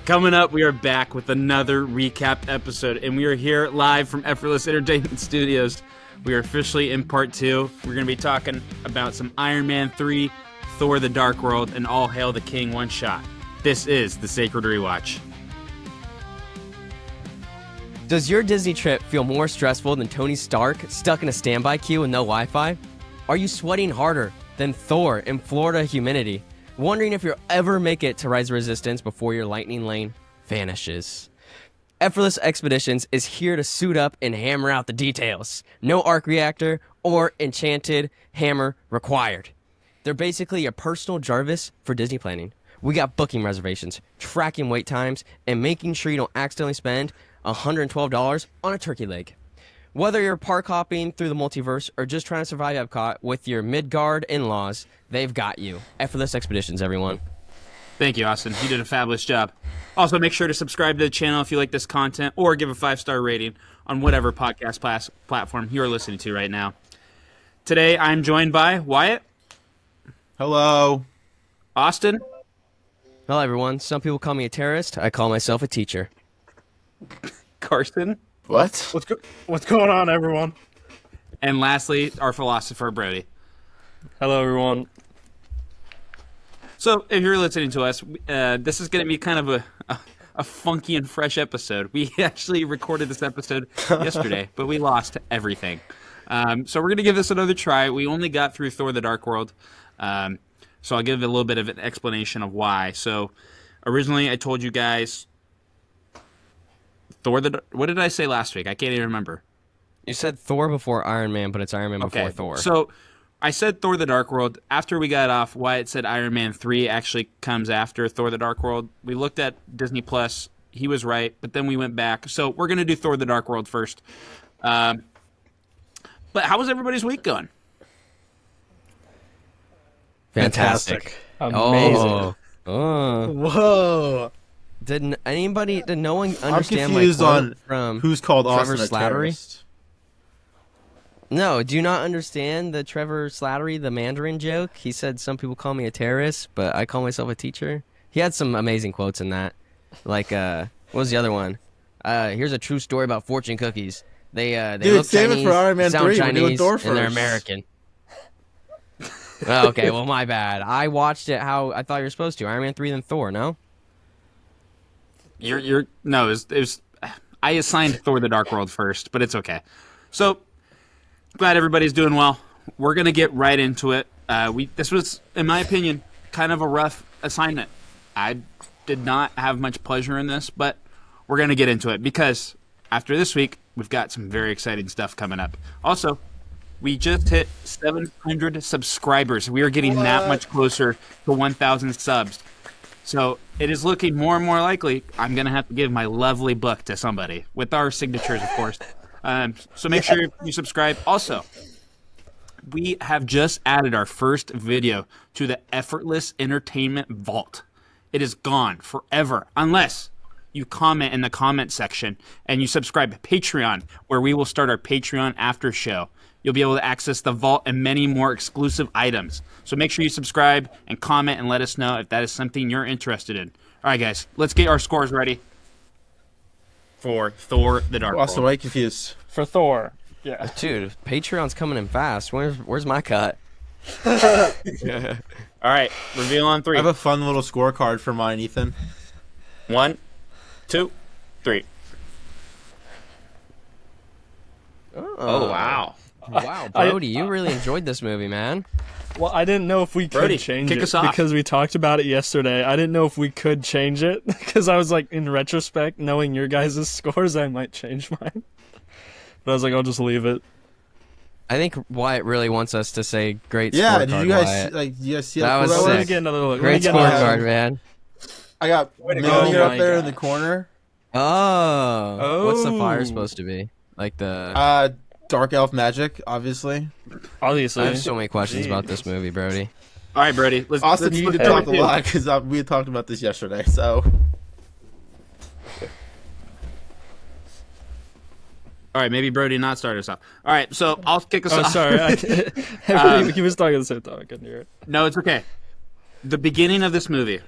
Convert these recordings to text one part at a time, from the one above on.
Coming up, we are back with another recap episode, and we are here live from Effortless Entertainment Studios. We are officially in part 2. We're going to be talking about some Iron Man 3, Thor the Dark World, and All Hail the King one-shot. This is the Sacred Rewatch. Does your Disney trip feel more stressful than Tony Stark stuck in a standby queue with no Wi-Fi? Are you sweating harder than Thor in Florida humidity? Wondering if you'll ever make it to Rise of Resistance before your lightning lane vanishes? Effortless Expeditions is here to suit up and hammer out the details. No arc reactor or enchanted hammer required. They're basically a personal Jarvis for Disney planning. We got booking reservations, tracking wait times, and making sure you don't accidentally spend $112 on a turkey leg. Whether you're park hopping through the multiverse or just trying to survive Epcot with your Midgard in-laws, they've got you. Effortless Expeditions, everyone. Thank you, Austin. You did a fabulous job. Also, make sure to subscribe to the channel if you like this content, or give a 5-star rating on whatever podcast platform you're listening to right now. Today, I'm joined by Wyatt. Hello. Austin. Hello, everyone. Some people call me a terrorist. I call myself a teacher. Carson. What? What's going on, everyone? And lastly, our philosopher, Brody. Hello, everyone. So, if you're listening to us, this is going to be kind of a funky and fresh episode. We actually recorded this episode yesterday, but we lost everything. So we're going to give this another try. We only got through Thor the Dark World, so I'll give a little bit of an explanation of why. So, originally I told you guys Thor what did I say last week? I can't even remember. You said Thor before Iron Man, but it's Iron Man before Thor. So I said Thor the Dark World. After we got off, Wyatt said Iron Man 3 actually comes after Thor the Dark World. We looked at Disney Plus. He was right, but then we went back. So we're going to do Thor the Dark World first. But how was everybody's week going? Fantastic. Amazing. Oh. Whoa. Did no one understand I'm confused my quote on from who's called Trevor Austin a Slattery? terrorist. No, do you not understand the Trevor Slattery, the Mandarin joke? He said some people call me a terrorist, but I call myself a teacher. He had some amazing quotes in that. Like, what was the other one? Here's a true story about fortune cookies. They Dude, look save Chinese, it for Iron Man sound 3. We're Chinese, doing Thor and they're first. American. Oh, okay, well, my bad. I watched it how I thought you were supposed to. Iron Man 3 then Thor, no? No, it was I assigned Thor the Dark World first, but it's okay. So, glad everybody's doing well. We're going to get right into it. This was, in my opinion, kind of a rough assignment. I did not have much pleasure in this, but we're going to get into it because after this week, we've got some very exciting stuff coming up. Also, we just hit 700 subscribers. We are getting that much closer to 1,000 subs. So it is looking more and more likely I'm going to have to give my lovely book to somebody with our signatures, of course. So make sure you subscribe. Also, we have just added our first video to the Effortless Entertainment Vault. It is gone forever unless you comment in the comment section and you subscribe to Patreon, where we will start our Patreon after show. You'll be able to access the vault and many more exclusive items. So make sure you subscribe and comment and let us know if that is something you're interested in. All right, guys, let's get our scores ready for Thor the Dark Austin, World. why are you confused? For Thor. Yeah. Dude, Patreon's coming in fast. Where's my cut? All right, reveal on 3. I have a fun little scorecard for mine, Ethan. 1, 2, 3. Oh, wow. Wow, Brody, you really enjoyed this movie, man. Well, I didn't know if we could Brody, change kick it us off. because we talked about it yesterday. I didn't know if we could change it because I was like, in retrospect, knowing your guys' scores, I might change mine. But I was like, I'll just leave it. I think Wyatt really wants us to say great Yeah, scorecard, did you guys Wyatt. see That how was cool Let me sick. get another look. Great Let me get another scorecard, look. man. I got Way to Mjolnir go. up there Oh in my the corner. Oh. What's the fire Oh. supposed to be? Like the... Dark elf magic, obviously. Obviously. I have so many questions about this movie, Brody. All right, Brody. Austin, you need to talk a do. lot because we had talked about this yesterday. So All right, maybe Brody not start us off. All right, so I'll kick us Oh, off. sorry. He was talking at the same time. I couldn't hear it. No, it's okay. The beginning of this movie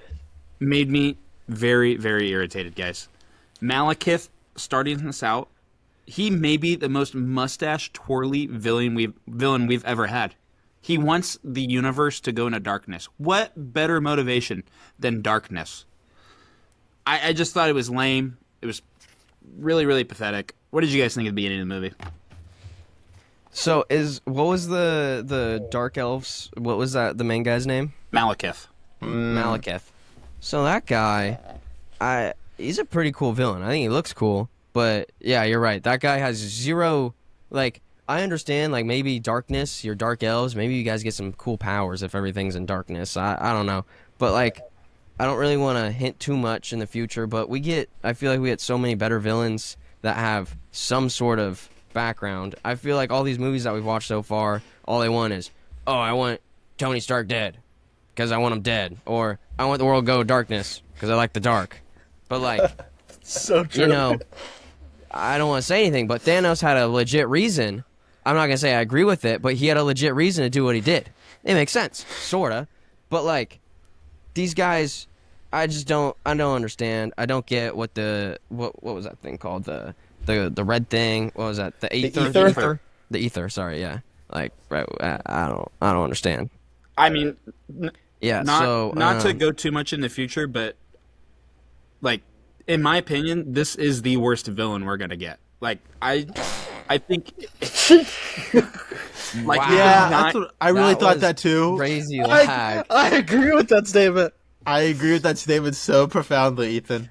made me very, very irritated, guys. Malekith, starting this out, he may be the most mustache twirly villain we've ever had. He wants the universe to go into darkness. What better motivation than darkness? I just thought it was lame. It was really, really pathetic. What did you guys think at the beginning of the movie? So what was the Dark Elves? What was that? The main guy's name? Malekith. Malekith. So that guy, he's a pretty cool villain. I think he looks cool, but yeah, you're right. That guy has zero. Like, I understand, like maybe darkness, your dark elves. Maybe you guys get some cool powers if everything's in darkness. I don't know, but like, I don't really want to hint too much in the future. But I feel like we get so many better villains that have some sort of background. I feel like all these movies that we've watched so far, all they want is, oh, I want Tony Stark dead because I want him dead, or I want the world to go darkness because I like the dark. But like, So true. you know, I don't want to say anything, but Thanos had a legit reason. I'm not gonna say I agree with it, but he had a legit reason to do what he did. It makes sense, sorta. But like, these guys, I don't understand. I don't get what what was that thing called? The red thing. What was that? The ether. The ether. Sorry, yeah. Like, right. I don't understand. I mean, Yeah. not to go too much in the future, but like, in my opinion, this is the worst villain we're gonna get. Like, I think, like, Yeah, not- that's what, I really that thought was that too. crazy lag. I agree with that statement. I agree with that statement so profoundly, Ethan.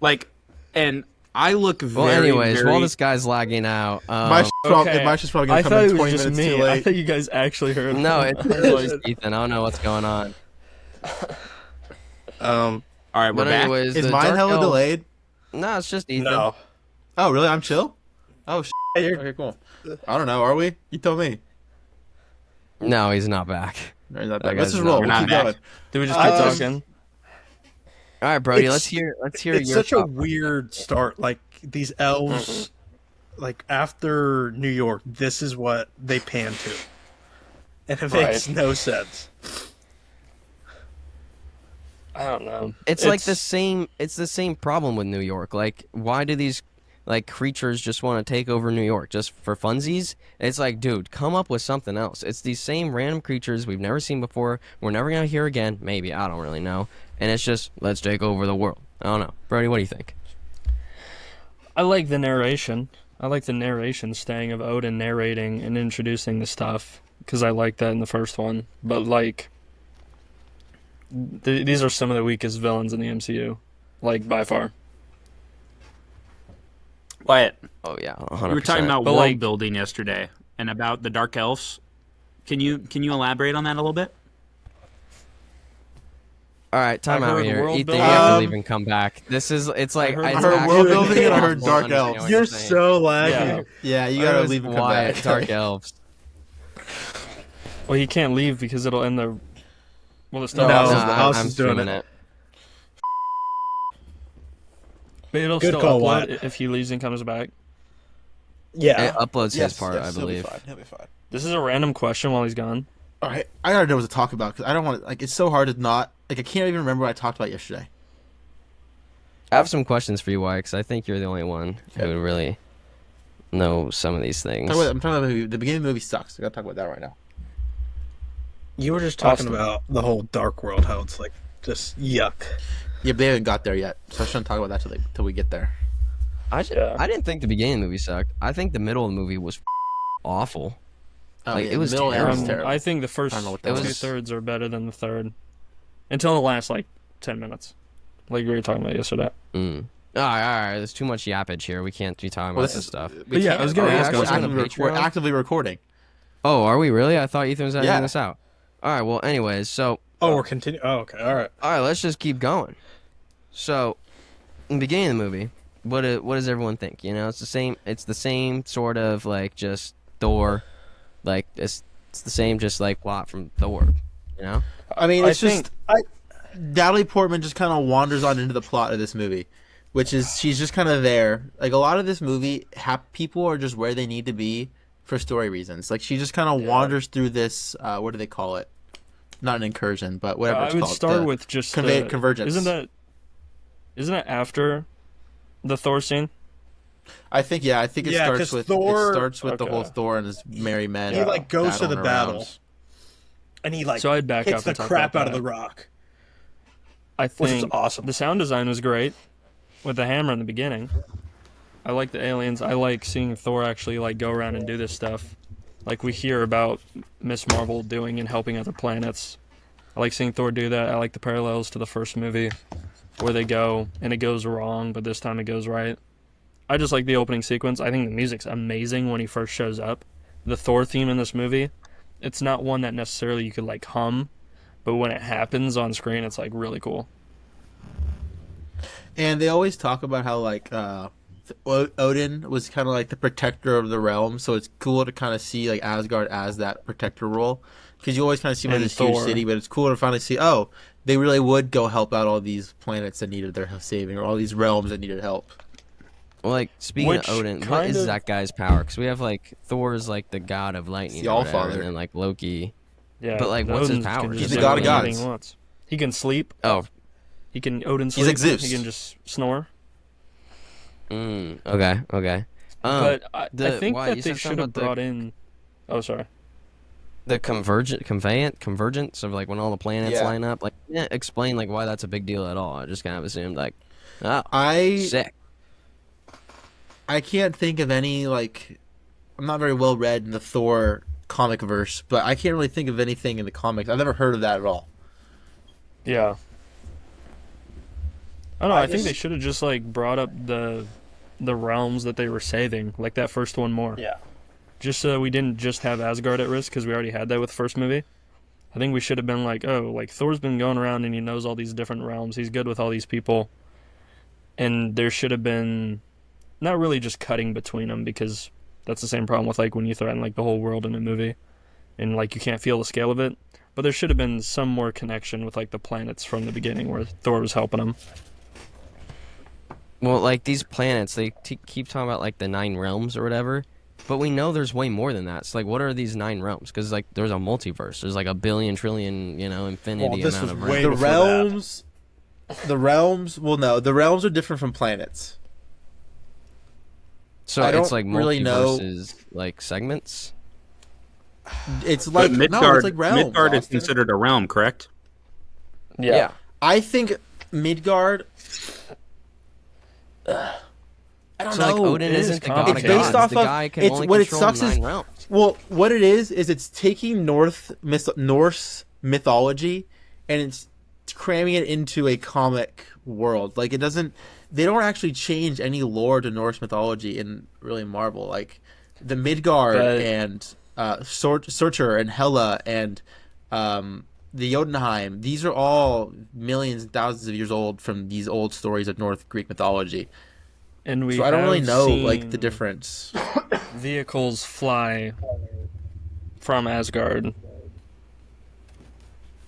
like, and I look very. Well, anyways, very, while this guy's lagging out, My shit's probably I gonna come thought in it 20 was just minutes me. too I late. thought you guys actually heard. no, it's Ethan. I don't know what's going on. all right, we're But back. anyways, Is the mine Dark hella Elf- delayed? No, it's just Ethan. No. Oh, really? I'm chill? Oh, Hey, you're- okay, cool. I don't know. Are we? You tell me. No, he's not back. Or is that That bad? Let's guy's just not- roll. We're We'll not keep back. going. Did we just keep talking? All right, Brody, It's- let's hear It's your such a thought. weird start. Like these elves, like after New York, this is what they pan to, and it makes no sense. I don't know. It's like the same. It's the same problem with New York. Like, why do these like creatures just want to take over New York just for funsies? It's like, dude, come up with something else. It's these same random creatures we've never seen before. We're never gonna hear again. Maybe, I don't really know. And it's just, let's take over the world. I don't know, Brody. What do you think? I like the narration. I like the narration staying of Odin narrating and introducing the stuff because I like that in the first one. But like, these are some of the weakest villains in the MCU, like by far. Wyatt, Oh yeah, 100%. we were talking about But, world like- building yesterday and about the Dark Elves. Can you elaborate on that a little bit? All right, time I out heard here. world Ethan, you building. have to leave and come back. It's like heard- it's I heard actually world building and I heard impossible to dark understand elves. what You're saying. so laggy. Yeah. Yeah, you Where gotta was leave and come Wyatt, back. Dark elves. Well, he can't leave because it'll end the. Well, the No, stuff. the house I'm is doing streaming it. But it'll Good still call, upload Wyatt. if he leaves and comes back. Yeah. It uploads his part, I he'll be believe. fine. He'll be fine. This is a random question while he's gone. All right, I gotta know what to talk about because I don't want to. Like, it's so hard to not. Like, I can't even remember what I talked about yesterday. I have some questions for you, Wyatt, because I think you're the only one who would really know some of these things. I'm talking about the movie. The beginning of the movie sucks. I gotta talk about that right now. You were just talking Austin. about the whole dark world, how it's like just yuck. Yeah, but they haven't got there yet, so I shouldn't talk about that till we get there. I Yeah. didn't think the beginning of the movie sucked. I think the middle of the movie was awful. Oh, Like, yeah, it was the middle era terrible. was terrible. I think the first I don't know what that was. 2/3 are better than the third, until the last like 10 minutes, like we were talking about yesterday. Mm. All right. There's too much yappage here. We can't be talking Well, about this stuff. we yeah, can't- I was gonna we're ask, actually was it on actively, we're Patreon? actively recording. Oh, are we really? I thought Ethan was editing Yeah. this out. All right. Well, anyways, so Oh, we're continuing. Oh, okay. All right. let's just keep going. So, in the beginning of the movie, what does everyone think? You know, it's the same. It's the same sort of like just Thor, like it's the same just like plot from Thor. You know. I mean, I it's just Natalie Portman just kind of wanders on into the plot of this movie, which is she's just kind of there. Like a lot of this movie, people are just where they need to be for story reasons. Like she just kind of wanders through this. What do they call it? Not an incursion, but whatever I it's would called. start the with just convergence. Isn't that Isn't it after the Thor scene? I think it Yeah, starts 'cause with Thor- the Okay. whole Thor and his merry men. He like goes to the battling battle, around. and he like So I'd back hits up the and talk crap about out of that. the rock. I Which is think awesome. the sound design was great with the hammer in the beginning. I like the aliens. I like seeing Thor actually like go around and do this stuff, like we hear about Miss Marvel doing and helping other planets. I like seeing Thor do that. I like the parallels to the first movie, where they go and it goes wrong, but this time it goes right. I just like the opening sequence. I think the music's amazing when he first shows up. The Thor theme in this movie, it's not one that necessarily you could like hum, but when it happens on screen, it's like really cool. And they always talk about how like Odin was kind of like the protector of the realm, so it's cool to kind of see like Asgard as that protector role, because you always kind of see him in And this huge Thor. city, but it's cool to finally see, oh, they really would go help out all these planets that needed their saving, or all these realms that needed help. Well, like speaking Which of Odin, what kind is of- that guy's power? Because we have like Thor's like the god of lightning, the or whatever, Allfather. and then like Loki. Yeah, But, like, what's his Odin can powers? just He's the do god of anything gods. he wants. He can sleep. Oh, He can Odin He's sleep. like Zeus. He can just snore. okay, okay. But I the- think why, you that said they something should have about the- brought in. Oh, sorry. The convergence of like when all the planets Yeah. line up. Like, yeah, explain like why that's a big deal at all. I just kind of assumed like, oh, I sick. can't think of any like, I'm not very well read in the Thor comic verse, but I can't really think of anything in the comics. I've never heard of that at all. Yeah. I don't know. I I think just- they should have just like brought up the realms that they were saving, like that first one more. Yeah. Just so we didn't just have Asgard at risk because we already had that with the first movie. I think we should have been like, oh, like Thor's been going around and he knows all these different realms. He's good with all these people. And there should have been not really just cutting between them, because that's the same problem with like when you threaten like the whole world in a movie and like you can't feel the scale of it. But there should have been some more connection with like the planets from the beginning where Thor was helping them. Well, like these planets, they keep talking about like the 9 realms or whatever, but we know there's way more than that. So like, what are these 9 realms? Because like there's a multiverse. There's like a billion trillion, infinity Well, this amount was of way realms. The before that. realms, well, no, the realms are different from planets. So I it's don't like really know- multiverses, like segments. It's like But no, Midgard, it's like realms. Midgard is Austin. considered a realm, correct? Yeah. I think Midgard. I don't So know. like Odin it is isn't the god It's of based gods. off The of- guy can it's only what it control sucks is- 9 realms. Well, what it is it's taking Norse mythology and it's cramming it into a comic world. Like it doesn't. They don't actually change any lore to Norse mythology in really Marvel. Like the Midgard But- and Surtur and Hela and the Jotunheim. These are all millions and thousands of years old from these old stories of North Greek mythology. And we So I don't really have know like the seen difference. vehicles fly from Asgard,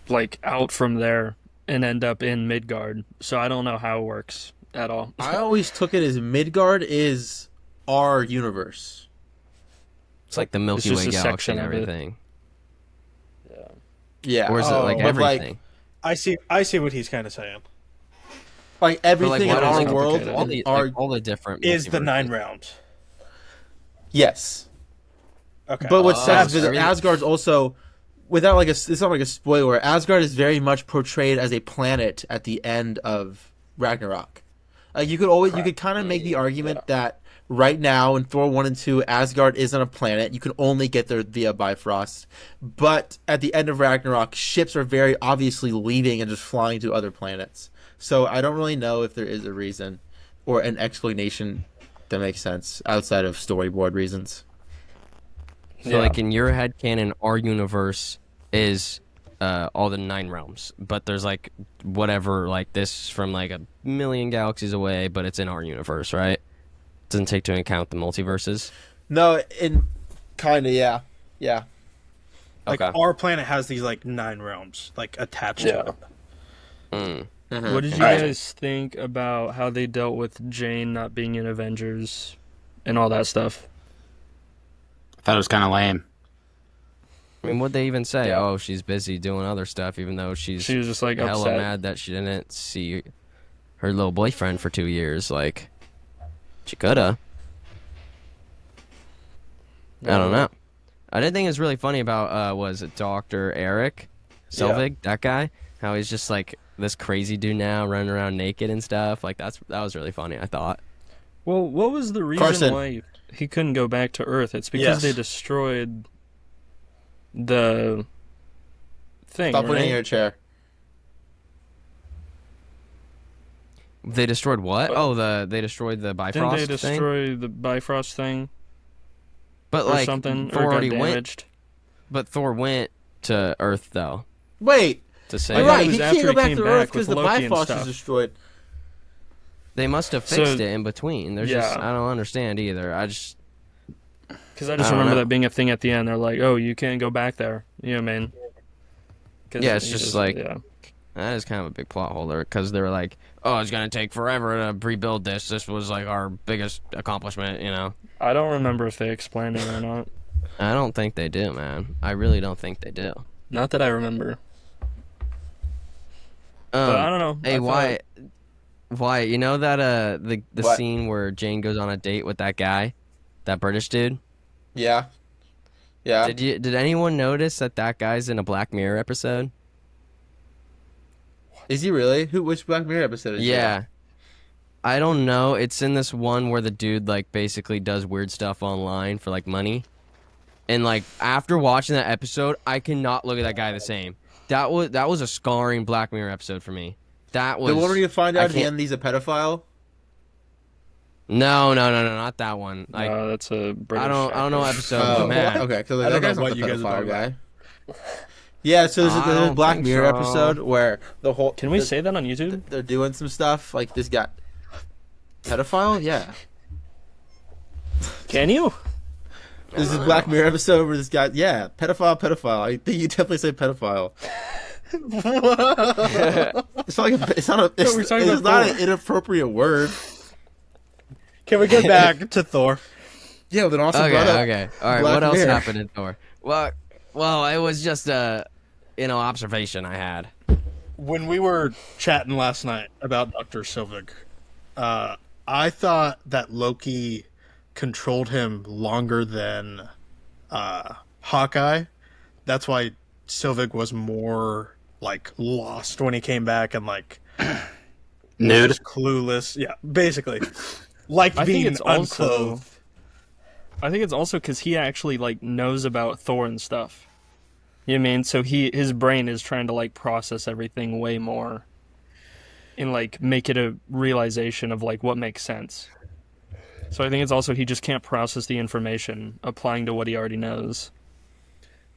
like out from there and end up in Midgard. So I don't know how it works at all. I always took it as Midgard is our universe. It's like the Milky just Way a galaxy section and of it. everything. Yeah. Or is it like but, everything? I see what he's kind of saying. Like But, everything what in is our it? world, all the, are like, all the different Is the multiverses. 9 rounds. yes. Okay. But what sucks so is that everything- Asgard's also, without like it's not like a spoiler. Asgard is very much portrayed as a planet at the end of Ragnarok. Like you could kind of make the argument that right now in Thor 1 and 2, Asgard isn't a planet. You can only get there via Bifrost. But at the end of Ragnarok, ships are very obviously leaving and just flying to other planets. So I don't really know if there is a reason or an explanation that makes sense outside of storyboard reasons. So like in your head canon, our universe is all the 9 realms, but there's like whatever like this from like a million galaxies away, but it's in our universe, right? Doesn't take into account the multiverses. No, in kind of, yeah. Like Okay. our planet has these like 9 realms like attached to it. Mm. What did you guys think about how they dealt with Jane not being in Avengers and all that stuff? I thought it was kind of lame. I mean, what'd they even say? Oh, she's busy doing other stuff, even though she's She was just like hella upset. mad that she didn't see her little boyfriend for 2 years. Like, she coulda. I don't know. I did think it was really funny about was it Dr. Eric Selvig, that guy? How he's just like this crazy dude now, running around naked and stuff. Like that was really funny, I thought. Well, what was the reason Carson. why he couldn't go back to Earth? It's because Yes. they destroyed the thing, Stop right? putting in your chair. They destroyed what? They destroyed the Didn't Bifrost they thing. destroy the Bifrost thing But or like something? Thor or got already went. damaged? But Thor went to Earth though Wait, to I save. you're thought right. it was He after can't go he back came to back Earth with because the Loki and Bifrost stuff. is destroyed. They must have So- fixed it in between. There's just Yeah. I don't understand either. I just Because I just I don't remember know. that being a thing at the end. They're like, "Oh, you can't go back there." You know what I mean? 'Cause Yeah, it's he just like- yeah. that is kind of a big plot hole there because they were like, oh, it's gonna take forever to rebuild this. This was like our biggest accomplishment, you know. I don't remember if they explained it or not. I don't think they do, man. I really don't think they do. Not that I remember. But I don't know. Hey, I Wyatt, Wyatt, you know that the What? scene where Jane goes on a date with that guy, that British dude? Yeah. Yeah. Did anyone notice that guy's in a Black Mirror episode? Is he really? Which Black Mirror episode is Yeah. I don't know. It's in this one where the dude like basically does weird stuff online for like money. And like after watching that episode, I cannot look at that guy the same. That was a scarring Black Mirror episode for me. That was The one where you find I out at the can't- end he's a pedophile? No, not that one. thought, Like that's a British. I don't know episode, Oh, but man. okay. So I that don't know guy's not what the you guys are pedophile talking guy. about. Yeah, so there's I a don't Black think Mirror so. episode where the whole Can we say that on YouTube? they're doing some stuff like this guy pedophile? Yeah. Can you? There's this Black Mirror episode where this guy, yeah, pedophile. I think you definitely say pedophile. It's not like it's not a it's, we're talking it's about not Thor. an inappropriate word. Can we get back to Thor? Yeah, then also Okay, brought up okay. All right, Black what else Mirror. happened in Thor? Well, it was just a observation I had. When we were chatting last night about Dr. Selvig, I thought that Loki controlled him longer than Hawkeye. That's why Selvig was more like lost when he came back and like was Nude. just clueless. Yeah, basically, like I being think it's also. unclothed. I think it's also because he actually like knows about Thor and stuff. You know what I mean? So his brain is trying to like process everything way more, and like make it a realization of like what makes sense. So I think it's also he just can't process the information applying to what he already knows.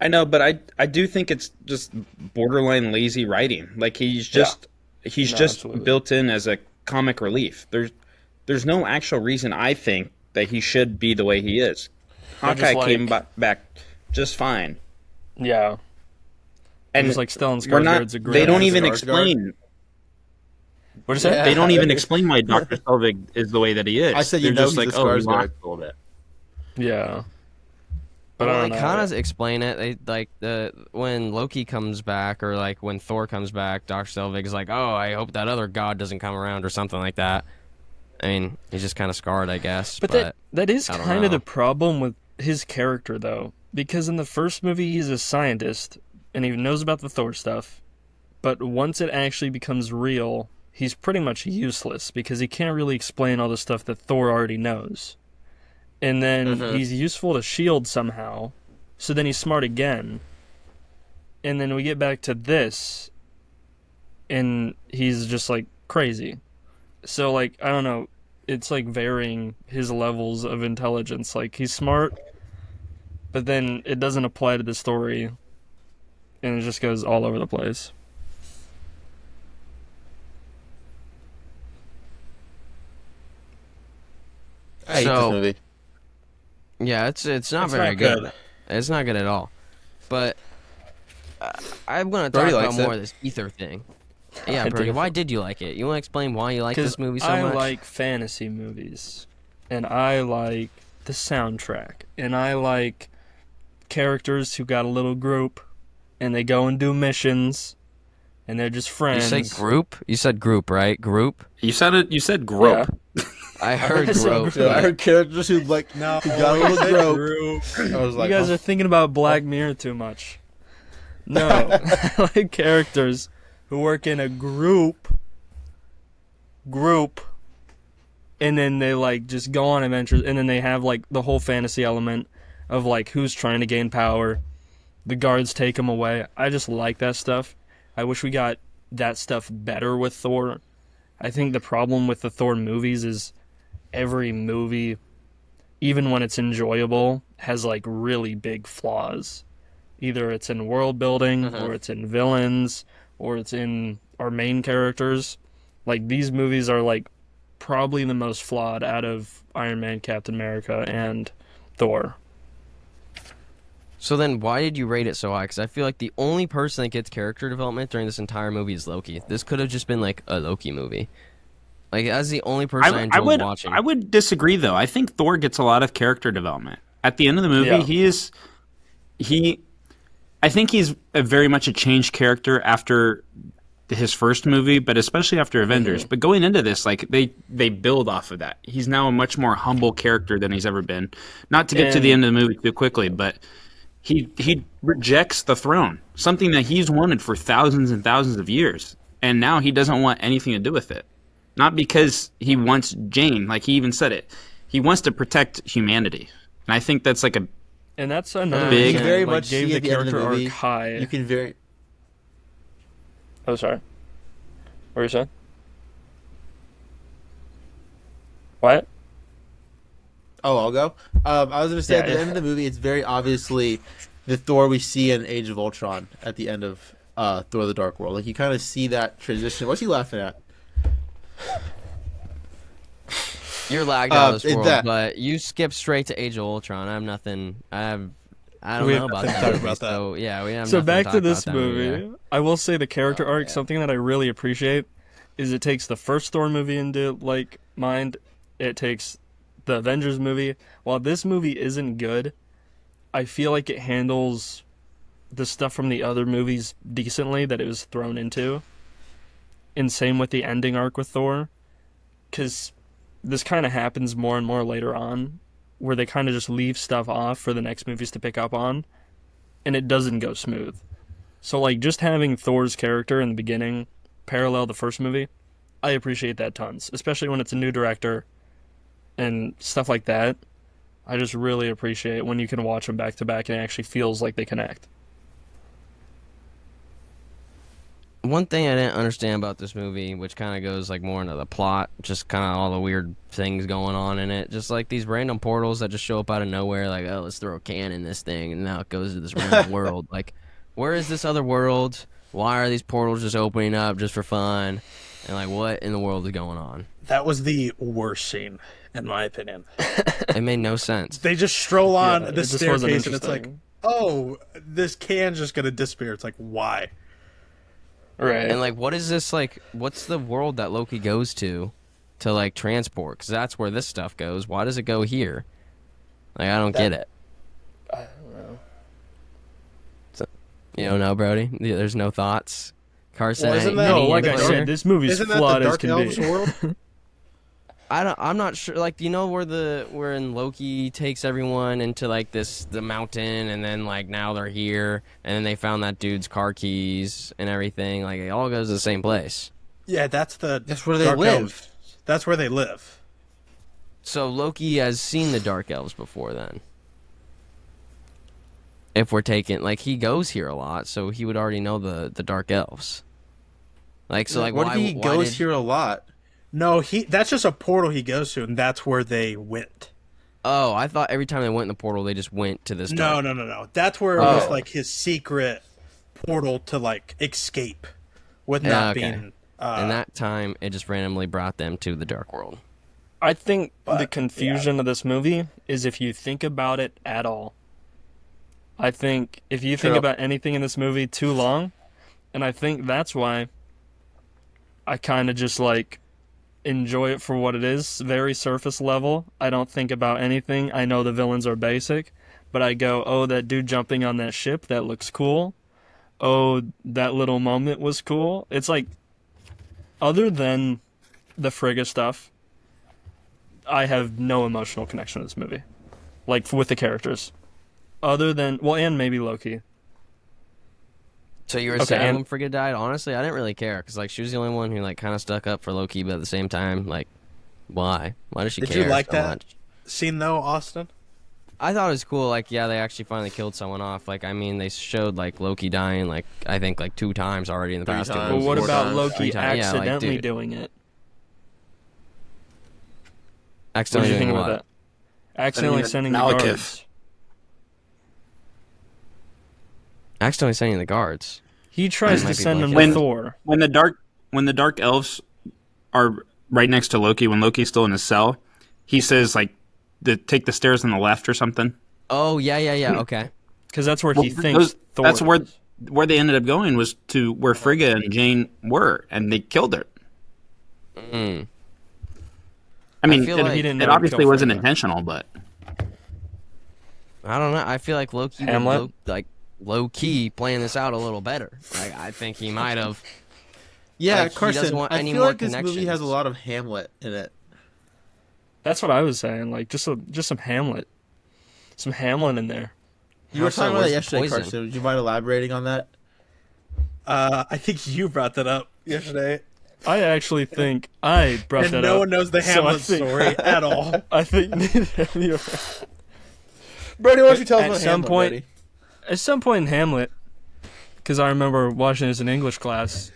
I know, but I do think it's just borderline lazy writing. Like he's No, just absolutely. built in as a comic relief. There's no actual reason I think that he should be the way he is. They're just Hawkeye came like- back just fine. Yeah, And just like Stellan we're not. Skarsgård's a great. They don't actor. even Skarsgård. explain. What is that? Yeah. They don't even explain why Dr. Selvig is the way that he is. I said you They're know just he's like, a oh, he Skarsgård. lost a little bit. Yeah. But Well, I they don't know. kind of explain it. They like when Loki comes back, or like when Thor comes back, Dr. Selvig is like, "Oh, I hope that other god doesn't come around," or something like that. I mean, he's just kind of scarred, I guess. But But, that is I don't kind know. of the problem with his character, though, because in the first movie he's a scientist and he knows about the Thor stuff, but once it actually becomes real, he's pretty much useless because he can't really explain all the stuff that Thor already knows. And then he's useful to Shield somehow, so then he's smart again. And then we get back to this, and he's just like crazy. So like I don't know, it's like varying his levels of intelligence. Like he's smart, but then it doesn't apply to the story, and it just goes all over the place. I hate So- this movie. yeah, it's not It's very not good. good. It's not good at all. But I'm gonna talk Brody about likes more it. of this ether thing. Yeah, I Brody, do. why did you like it? You want to explain why you like Because this movie so I much? like fantasy movies, and I like the soundtrack, and I like characters who got a little group, and they go and do missions, and they're just You friends. said group? You said group, right? Group? You said grope. I heard I said group. Yeah, I heard characters who like No, who got a you little said grope. group. I was You like, guys oh. are thinking about Black Mirror too much. No, I like characters who work in a group, and then they like just go on adventures, and then they have like the whole fantasy element of like who's trying to gain power. The guards take them away. I just like that stuff. I wish we got that stuff better with Thor. I think the problem with the Thor movies is every movie, even when it's enjoyable, has like really big flaws. Either it's in world building, or it's in villains, or it's in our main characters. Like, these movies are like probably the most flawed out of Iron Man, Captain America, and Thor. So then why did you rate it so high? Because I feel like the only person that gets character development during this entire movie is Loki. This could have just been like a Loki movie. Like, as the only person I enjoyed watching. I would disagree, though. I think Thor gets a lot of character development. At the end of the movie, Yeah. I think he's very much a changed character after his first movie, but especially after Avengers. But going into this, like, they build off of that. He's now a much more humble character than he's ever been. Not to get to the end of the movie too quickly, but he rejects the throne, something that he's wanted for thousands and thousands of years, and now he doesn't want anything to do with it. Not because he wants Jane, like he even said it. He wants to protect humanity, and I think that's like a And that's another Big. reason, very like, much gave see the at the end of the character movie, arc high. You can very Oh, sorry. What were you saying? What? Oh, I'll go. I was going to say, Yeah, at the yeah. end of the movie, it's very obviously the Thor we see in Age of Ultron at the end of Thor: The Dark World. Like, you kind of see that transition. What's he laughing at? You're lagged out of this it's world, that. but you skip straight to Age of Ultron. I have nothing. I don't We know have about nothing to that. talk movie, about that. So yeah, we have So nothing back talk to about this that movie, yeah. I will say the character arc, something that I really appreciate, is it takes the first Thor movie into like mind. It takes the Avengers movie. While this movie isn't good, I feel like it handles the stuff from the other movies decently that it was thrown into. And same with the ending arc with Thor, because this kind of happens more and more later on, where they kind of just leave stuff off for the next movies to pick up on, and it doesn't go smooth. So, like, just having Thor's character in the beginning parallel the first movie, I appreciate that tons, especially when it's a new director and stuff like that. I just really appreciate when you can watch them back to back and it actually feels like they connect. One thing I didn't understand about this movie, which kind of goes like more into the plot, just kind of all the weird things going on in it, just like these random portals that just show up out of nowhere, like, oh, let's throw a can in this thing, and now it goes to this random world. Like, where is this other world? Why are these portals just opening up just for fun? And like, what in the world is going on? That was the worst scene, in my opinion. It made no sense. They just stroll on Yeah, it the just wasn't staircase, and it's like, interesting. oh, this can's just gonna disappear. It's like, why? Right. And like, what is this like? What's the world that Loki goes to like transport? Because that's where this stuff goes. Why does it go here? Like, I don't get it. I don't know. You don't know, Brody? There's no thoughts. Carson, Well, isn't any- that- No, any like I input said, here? this movie's Isn't that flawed the as Dark can Elves be. world? I'm not sure. Like, you know where in Loki takes everyone into like the mountain, and then like now they're here, and then they found that dude's car keys and everything. Like, it all goes to the same place. Yeah, that's That's where they Dark live. Elves. That's where they live. So Loki has seen the Dark Elves before, then. If we're taking, like, he goes here a lot, so he would already know the Dark Elves. Like, so like, what why if he why goes did- here a lot? No, that's just a portal he goes to, and that's where they went. Oh, I thought every time they went in the portal, they just went to this. No, dark... no. That's where it was like his secret portal to like escape, with not okay. being. And that time, it just randomly brought them to the Dark World. I think the confusion of this movie is if you think about it at all. I think if you think True. about anything in this movie too long, and I think that's why I kind of just like enjoy it for what it is, very surface level. I don't think about anything. I know the villains are basic, but I go, oh, that dude jumping on that ship, that looks cool. oh, that little moment was cool. It's like, other than the Frigga stuff, I have no emotional connection to this movie. Like, with the characters. Other than, well, and maybe Loki. So you were Okay, sad and- when Frigga died? Honestly, I didn't really care because like she was the only one who like kind of stuck up for Loki, but at the same time, like, why? Why does she Did care you like so that much? scene though, Austin? I thought it was cool. Like, yeah, they actually finally killed someone off. Like, I mean, they showed like Loki dying, like I think like 2 times already in the 3 past 2 times. But movies. what 4 about times. Loki 3 times. Yeah, like, accidentally dude. doing it? What did Accidentally you think doing about what? that? Accidentally sending the Malekith. guards. Accidentally sending the guards. He tries Might to be send them blanking. to Thor. When the dark elves are right next to Loki, when Loki's still in his cell, he says like, take the stairs on the left or something. Oh yeah. Okay. Because that's where Well, he thinks Thor that's where is. they ended up going, was to where Frigga and Jane were, and they killed her. Mm. I mean, feel it, like- He didn't it know he'd obviously kill wasn't Frigga. intentional, but I don't know. I feel like Loki Hamlet? would low key playing this out a little better. Like I think he might have. Yeah, Like, he Carson. doesn't want I any feel more like this movie has a connections. lot of Hamlet in it. That's what I was saying. Like, just some Hamlet. Some Hamlet in there. You were Also, talking about that where's the yesterday, poison? Carson. Would you mind elaborating on that? I think you brought that up yesterday, I actually think I brought and that no up. one knows the So I Hamlet think- story at all. I think neither of you. Brody, why don't you tell us At about some Hamlet, point- Brody? At some point in Hamlet, because I remember watching this in English class,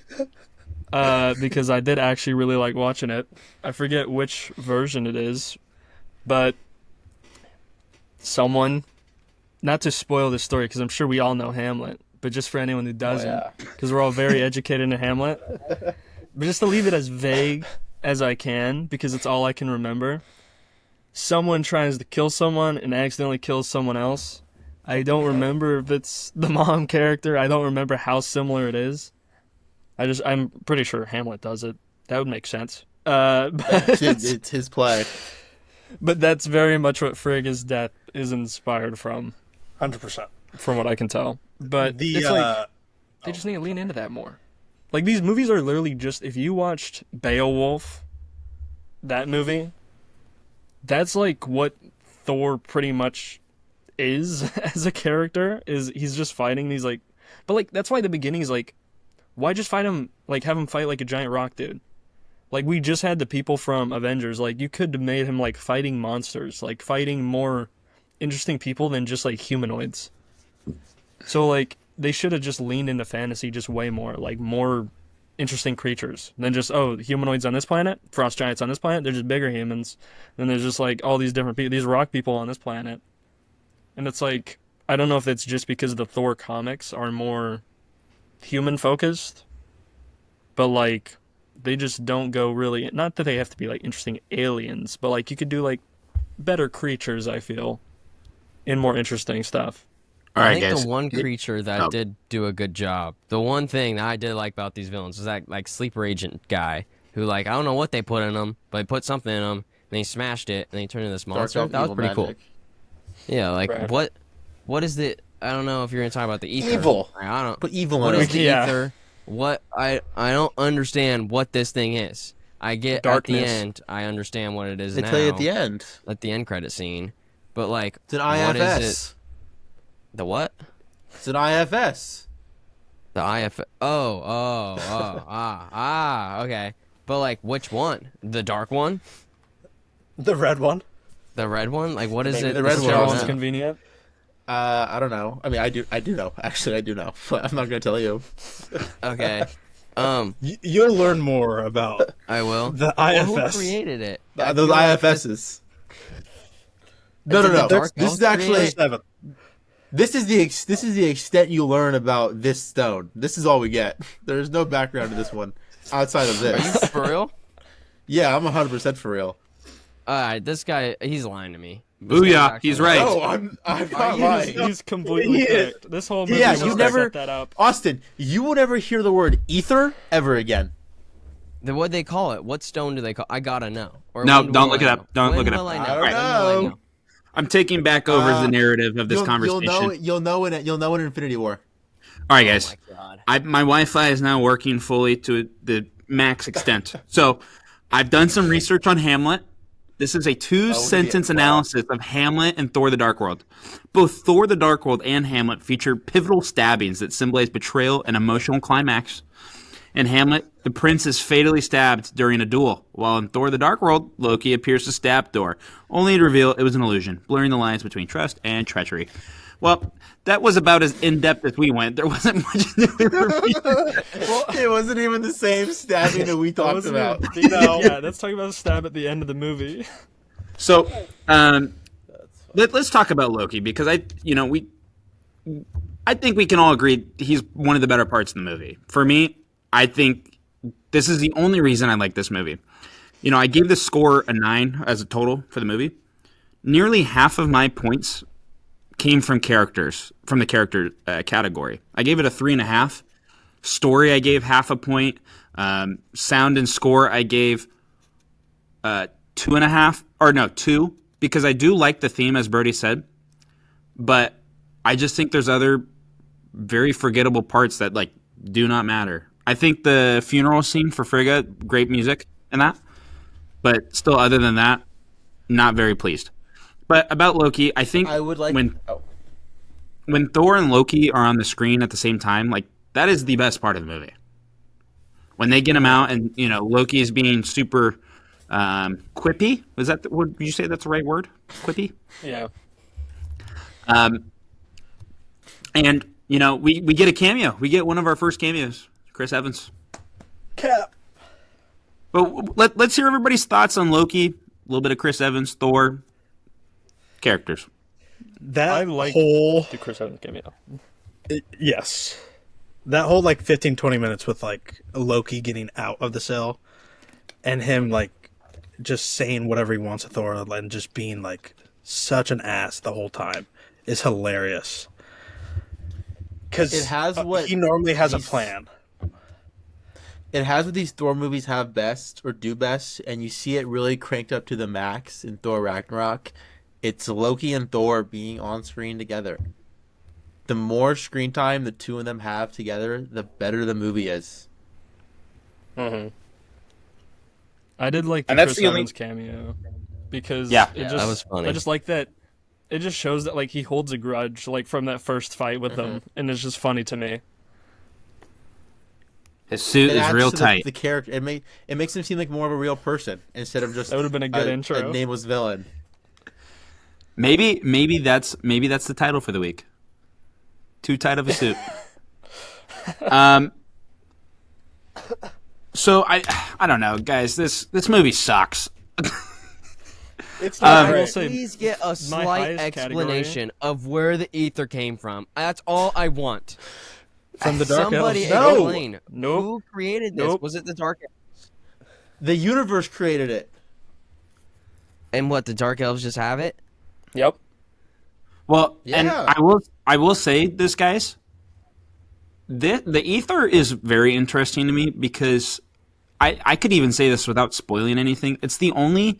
because I did actually really like watching it. I forget which version it is, but someone, not to spoil the story, because I'm sure we all know Hamlet, but just for anyone who doesn't, because we're all very educated in Hamlet, but just to leave it as vague as I can, because it's all I can remember. Someone tries to kill someone and accidentally kills someone else. I don't remember if it's the mom character. I don't remember how similar it is. I'm pretty sure Hamlet does it. That would make sense. It's his play. But that's very much what Frigga's death is inspired from 100%. what I can tell. But The it's like, they just need to lean into that more. Like, these movies are literally just, if you watched Beowulf, that movie, that's like what Thor pretty much is as a character, is he's just fighting these like, but like, that's why the beginning is like, why just fight him, like have him fight like a giant rock dude? Like, we just had the people from Avengers, like you could have made him like fighting monsters, like fighting more interesting people than just like humanoids. So like, they should have just leaned into fantasy just way more, like more interesting creatures than just, oh, humanoids on this planet, frost giants on this planet, they're just bigger humans. Then there's just like all these different people, these rock people on this planet. And it's like, I don't know if it's just because the Thor comics are more human focused, but like, they just don't go really, not that they have to be like interesting aliens, but like you could do like better creatures, I feel, in more interesting stuff. all I right, think guys. the one creature that Oh. did do a good job, the one thing that I did like about these villains was that like sleeper agent guy who like I don't know what they put in him, but they put something in him and he smashed it and he turned into this Dark monster. elf That was evil pretty cool. magic. Yeah, like Right. what is the? I don't know if you're gonna talk about the ether. Evil. Like, I don't. Put evil What in is it. the Yeah. ether? What I don't understand what this thing is. I get Darkness. at the end. I understand what it is They now. tell you at the end. At the end credit scene, but like It's an what IFS. is it? The what? It's an IFS. The IF. Okay. But like, which one? The dark one? The red one. The red one? Like, what is Maybe it? the red This one. is all Sounds now. convenient. I don't know. I mean, I do know. Actually, I do know. But I'm not gonna tell you. Okay. You'll learn more about I will. the Well, who IFS. created it? Those IFSs. No, It's no, a no. dark This elf is actually created? Seven. this is the extent you learn about this stone. This is all we get. There's no background to this one outside of Are you this. for real? Yeah, I'm 100% for real. Alright, this guy, he's lying to me. This guy's Booyah, actually he's right. No, I'm not lying. He's completely He is. correct. This whole movie Yeah, was you to never- set that up. Austin, you will never hear the word ether ever again. Then what'd they call it? What stone do they call? I gotta know. Or No, when don't will look I it up. know? Don't When look it will up. I know? I don't When will I know. know? I'm taking back over the narrative of this You'll conversation. know it in Infinity War. All right, guys. my God. My Wi-Fi is now working fully to the max extent. So I've done some research on Hamlet. This is a two-sentence analysis of Hamlet and Thor the Dark World. Both Thor the Dark World and Hamlet feature pivotal stabbings that symbolize betrayal and emotional climax. In Hamlet, the prince is fatally stabbed during a duel, while in Thor the Dark World, Loki appears to stab Thor, only to reveal it was an illusion, blurring the lines between trust and treachery. Well, that was about as in-depth as we went. There wasn't much new information. It wasn't even the same stabbing that we talked about. Yeah, let's talk about the stab at the end of the movie. So, let's talk about Loki, because I think we can all agree he's one of the better parts in the movie. For me, I think this is the only reason I like this movie. I gave the score a 9 as a total for the movie. Nearly half of my points came from the character category. I gave it a 3.5. Story, I gave half a point. Sound and score, I gave 2.5, or no, 2, because I do like the theme, as Brody said, but I just think there's other very forgettable parts that do not matter. I think the funeral scene for Frigga, great music and that, but still, other than that, not very pleased. But about Loki, I think I would like when Thor and Loki are on the screen at the same time, that is the best part of the movie. When they get him out, and Loki is being super quippy. Was that would you say that's the right word? Quippy. Yeah. And we get a cameo. We get one of our first cameos, Chris Evans. Cap. But let's hear everybody's thoughts on Loki. A little bit of Chris Evans, Thor, characters. I like whole the Chris Evans cameo. yes, that whole 15-20 minutes with Loki getting out of the cell and him just saying whatever he wants to Thor and just being such an ass the whole time is hilarious. Because it has what he normally has a plan. It has what these Thor movies have best or do best, and you see it really cranked up to the max in Thor Ragnarok. It's Loki and Thor being on screen together. The more screen time the two of them have together, the better the movie is. Mm-hmm. I did like the And that's Chris the only- Evans cameo because Yeah. it Yeah, just, that was funny. I just like that. It just shows that he holds a grudge from that first fight with them, and it's just funny to me. His suit It is adds real to tight. The character. It makes him seem like more of a real person instead of just That would have been a good intro. a nameless villain. Maybe that's the title for the week. Too tight of a suit. So I don't know, guys. This movie sucks. It's I will great. say, Please get a my slight highest explanation of where the ether came from. That's all I want. From the Dark Somebody Elves. No. explain. Nope. Who created this? Nope. Was it the Dark Elves? The universe created it. And what, the Dark Elves just have it? Yep. Well, Yeah. and I will say this, guys. The ether is very interesting to me because I could even say this without spoiling anything. It's the only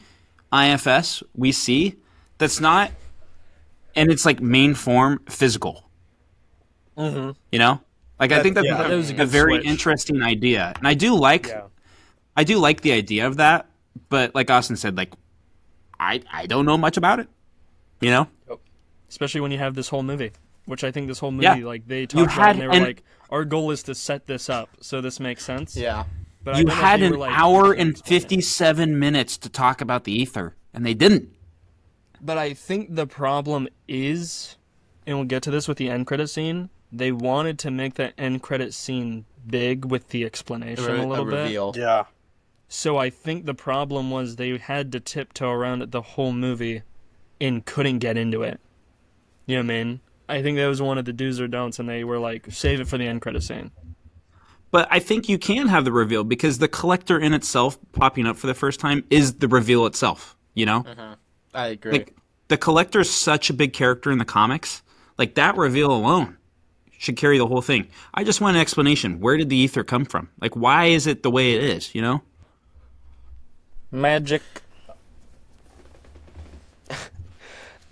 IFS we see that's not, and it's main form physical. Mm-hmm. I think that's that was a a good very switch. interesting idea, and I do like the idea of that. But like Austin said, I don't know much about it. Especially when you have this whole movie, which I think this whole movie, Yeah. they talked about had and they were an- our goal is to set this up, so this makes sense. Yeah. But I You don't know if had you an were, hour explain and it. 57 minutes to talk about the ether, and they didn't. But I think the problem is, and we'll get to this with the end credit scene, they wanted to make that end credit scene big with the explanation a little bit. reveal. Yeah. So I think the problem was they had to tiptoe around it the whole movie and couldn't get into it. You know what I mean? I think that was one of the do's or don'ts, and they were like, save it for the end credit scene. But I think you can have the reveal because the collector in itself popping up for the first time is the reveal itself, I agree. The collector's such a big character in the comics. That reveal alone should carry the whole thing. I just want an explanation. Where did the ether come from? Why is it the way it is, Magic.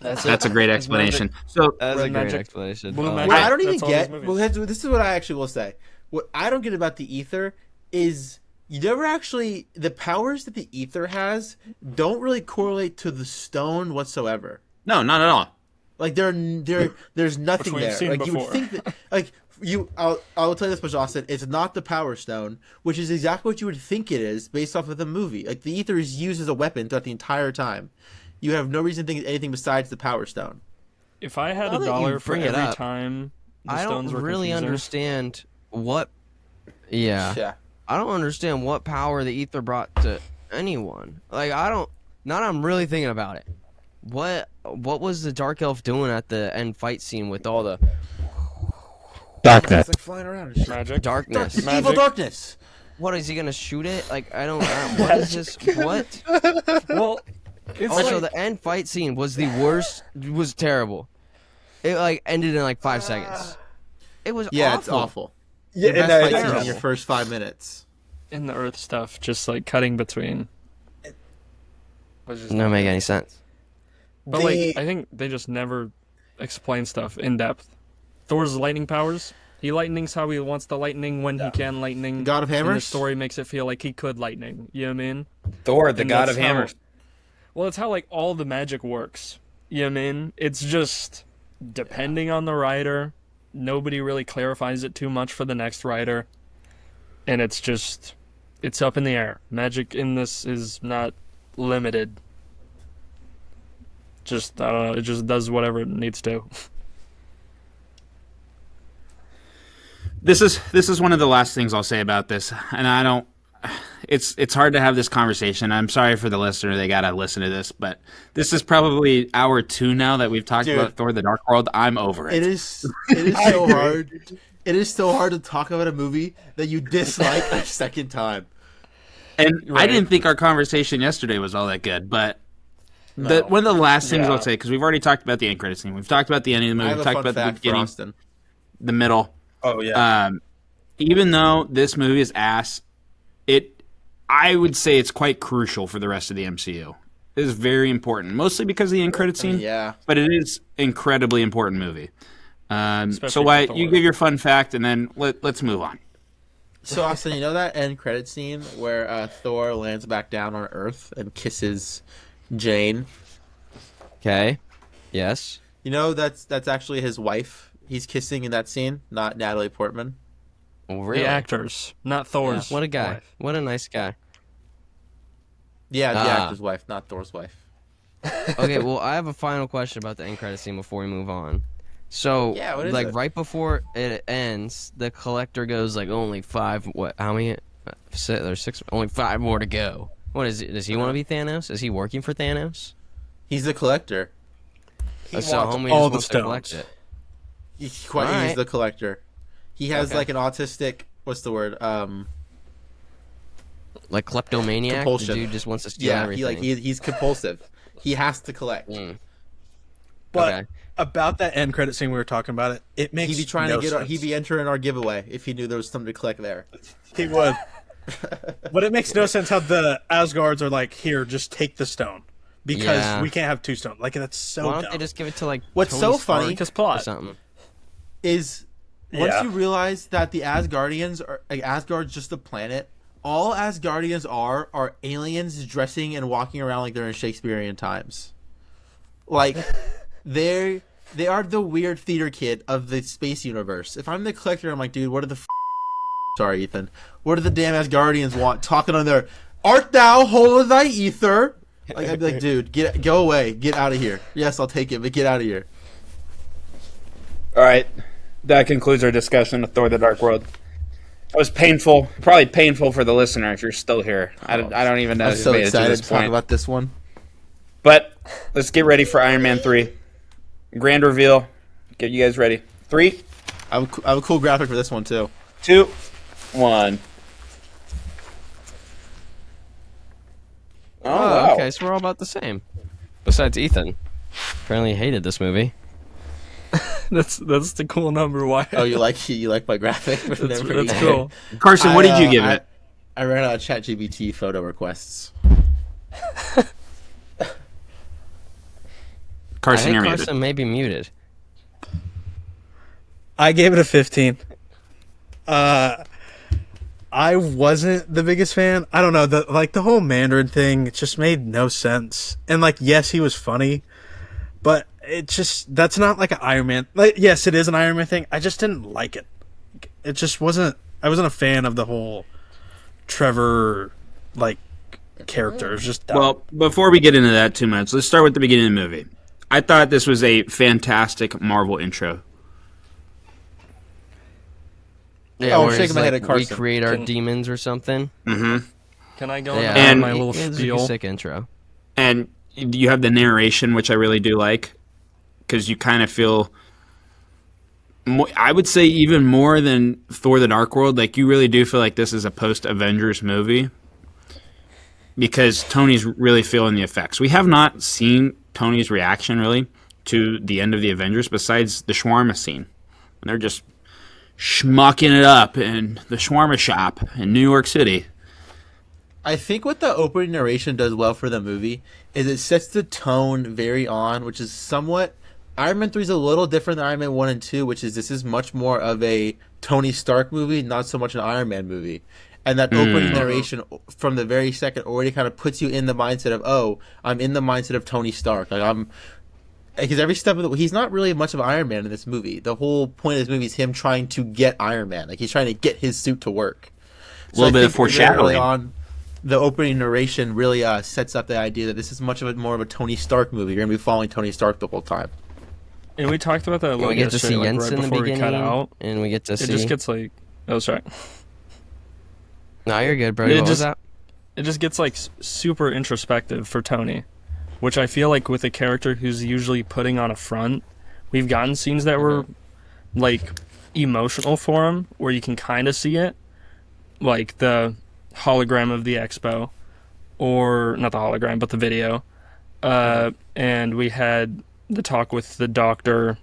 That's a great explanation. So That's a Red great magic. explanation. Blue I like magic. What that. I don't even That's all get. these movies. Well, this is what I actually will say. What I don't get about the ether is you never actually the powers that the ether has don't really correlate to the stone whatsoever. no, not at all. Like there's nothing Which we've there. seen Like you would before. think that like I'll tell you this much, Austin. It's not the power stone, which is exactly what you would think it is based off of the movie. Like the ether is used as a weapon throughout the entire time. You have no reason to think it's anything besides the power stone. If I had Now a that you dollar for bring it every up, time the I don't stones were really confusing, understand what. Yeah. I don't understand what power the ether brought to anyone. Like I don't. Now that I'm really thinking about it. What was the dark elf doing at the end fight scene with all the Darkness. It's like flying around and shit. magic. darkness? Evil Magic. darkness. What is he gonna shoot it? Like I don't. What is this? What? Well, it's Also, like, the end fight scene was the worst. Was terrible. It like ended in like 5 seconds. It was Yeah, awful. it's awful. Yeah, Your best no, fight it's scene in terrible. your first 5 minutes. in the Earth stuff, just like cutting between. Was just Doesn't make any sense. But like, I think they just never explain stuff in depth. Thor's lightning powers. He lightnings how he wants the lightning when he can lightning. God of And the Hammers? story makes it feel like he could lightning. You know what I mean? Thor, the And god that's of how- hammers. Well, it's how like all the magic works. You know what I mean? It's just depending on the writer. Nobody really clarifies it too much for the next writer. And it's just, it's up in the air. Magic in this is not limited. Just, I don't know, it just does whatever it needs to. This is one of the last things I'll say about this, and I don't. It's hard to have this conversation. I'm sorry for the listener; they gotta listen to this, but this is probably hour 2 now that we've talked Dude. about Thor: The Dark World. I'm over it. It is so hard. It is so hard to talk about a movie that you dislike a second time. And I Right. didn't think our conversation yesterday was all that good, but one of the last things Yeah. I'll say, because we've already talked about the end credit scene, we've talked about the ending of the I movie, have we've a talked fun about the fact for beginning, Austin. the middle. Oh yeah. Even though this movie is ass, I would say it's quite crucial for the rest of the MCU. It is very important, mostly because of the end credit scene. Yeah. But it is incredibly important movie. So Especially why for you Thor. give your fun fact and then let's move on. So Austin, you know that end credit scene where Thor lands back down on Earth and kisses Jane? Okay. Yes. You know that's actually his wife. He's kissing in that scene, not Natalie Portman. Oh, really? The actors, not Thor's. What a guy. wife. What a nice guy. Yeah, the Ah. actor's wife, not Thor's wife. Okay, well, I have a final question about the end credit scene before we move on. So, Yeah, what is like it? right before it ends, the collector goes like, only 5. What? How many? There's 6. Only 5 more to go. What is it? Does he want to be Thanos? Is he working for Thanos? He's the collector. So wants homie all just the wants to collect stones. it. He's Alright. the collector. He has Okay. like an autistic. What's the word? Like kleptomaniac. Compulsion. The dude just wants to steal Yeah, everything. he's compulsive. He has to collect. Mm. But Okay. about that end credit scene we were talking about, it makes He'd be trying no to get. sense. He'd be entering our giveaway if he knew there was something to collect there. He would. But it makes no sense how the Asgards are like, here, just take the stone. Because Yeah. we can't have 2 stones. Like, that's so Why don't dumb. they just give it to like What's Tony so Stark funny- Because or plot. something? Is once Yeah. you realize that the Asgardians are like Asgard's just a planet. All Asgardians are aliens dressing and walking around like they're in Shakespearean times. Like they are the weird theater kid of the space universe. If I'm the collector, I'm like, dude, what are the sorry, Ethan. What do the damn Asgardians want? Talking on their art thou whole of thy ether? Like I'd be like, dude, go away, get out of here. Yes, I'll take it, but get out of here. All right. That concludes our discussion of Thor: The Dark World. It was painful, probably painful for the listener if you're still here. I don't even know I'm who so made it to excited this to talk point. about this one. But let's get ready for Iron Man 3. Grand reveal. Get you guys ready. 3, I have a cool graphic for this one too. 2, 1. Oh, wow. Okay, so we're all about the same. Besides Ethan. Apparently he hated this movie. That's the cool number. Why? Oh, you like my graphic? that's cool. Carson, what did you give it? I ran out of ChatGPT photo requests. Carson, think you're Carson muted. may be muted. I gave it a 15. I wasn't the biggest fan. I don't know, the whole Mandarin thing, it just made no sense. And like, yes, he was funny, but that's not like an Iron Man. Like, yes, it is an Iron Man thing. I just didn't like it. It just wasn't. I wasn't a fan of the whole Trevor like character. It was just dumb. Well, before we get into that too much, let's start with the beginning of the movie. I thought this was a fantastic Marvel intro. Yeah, Oh, I'm where shaking he's my head like, at Carson. recreate our demons or something. Mm-hmm. Can I go Yeah, on And- my little it was a spiel? sick intro. And you have the narration, which I really do like, because you kind of feel, I would say even more than Thor the Dark World, like you really do feel like this is a post-Avengers movie, because Tony's really feeling the effects. We have not seen Tony's reaction, really, to the end of the Avengers, besides the shawarma scene. And they're just schmucking it up in the shawarma shop in New York City. I think what the opening narration does well for the movie is it sets the tone very on, which is somewhat. Iron Man 3 is a little different than Iron Man 1 and 2, which is this is much more of a Tony Stark movie, not so much an Iron Man movie. And that opening narration from the very second already kind of puts you in the mindset of, oh, I'm in the mindset of Tony Stark. Like because every step of he's not really much of Iron Man in this movie. The whole point of this movie is him trying to get Iron Man. Like he's trying to get his suit to work. A little bit of I think very foreshadowing. early on, the opening narration really sets up the idea that this is more of a Tony Stark movie. You're going to be following Tony Stark the whole time. And we talked about that a And little we get to see yesterday, Jens right in the before we beginning, cut out. and we get to It see. just gets like, oh, sorry. No, you're good, bro. What was that? It just gets like super introspective for Tony, which I feel like with a character who's usually putting on a front, we've gotten scenes that were like emotional for him, where you can kind of see it, like the hologram of the expo, or not the hologram, but the video. And we had the talk with the doctor,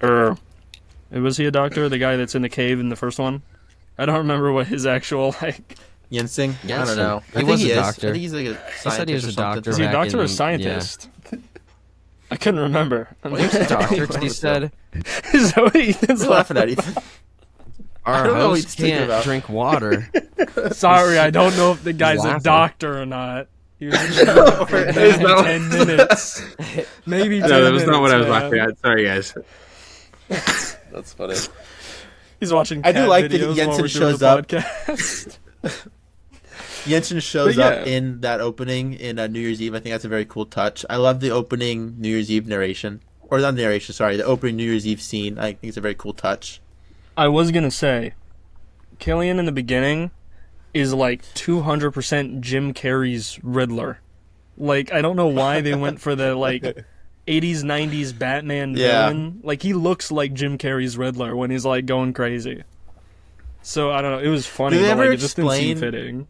or was he a doctor? The guy that's in the cave in the first one? I don't remember what his actual like. Yensing? I Jensen. don't know. He I think was he a is. doctor. I think he's like a He said he was scientist or a something. doctor. Is he a back doctor or a in- scientist? I couldn't remember. He was a doctor 'cause he said Is that what Ethan's We're laughing at Ethan. our don't know what he's host thinking can't about. drink water. Sorry, I don't know if the guy's a laughing. doctor or not. He was just for maybe 10 minutes. Maybe 10 No, that was minutes, not what I was man. laughing at. Sorry, guys. That's funny. He's watching I do cat like that videos while Jensen we're doing shows the up. podcast. Jensen shows But up yeah. in that opening in New Year's Eve. I think that's a very cool touch. I love the opening New Year's Eve narration. Or not narration, sorry. The opening New Year's Eve scene. I think it's a very cool touch. I was going to say, Killian in the beginning is like 200% Jim Carrey's Riddler. Like, I don't know why they went for the, like, 80s, 90s Batman Yeah. villain. Like, he looks like Jim Carrey's Riddler when he's, like, going crazy. So, I don't know. It was funny, Do they but, like, ever it just didn't seem explain- fitting.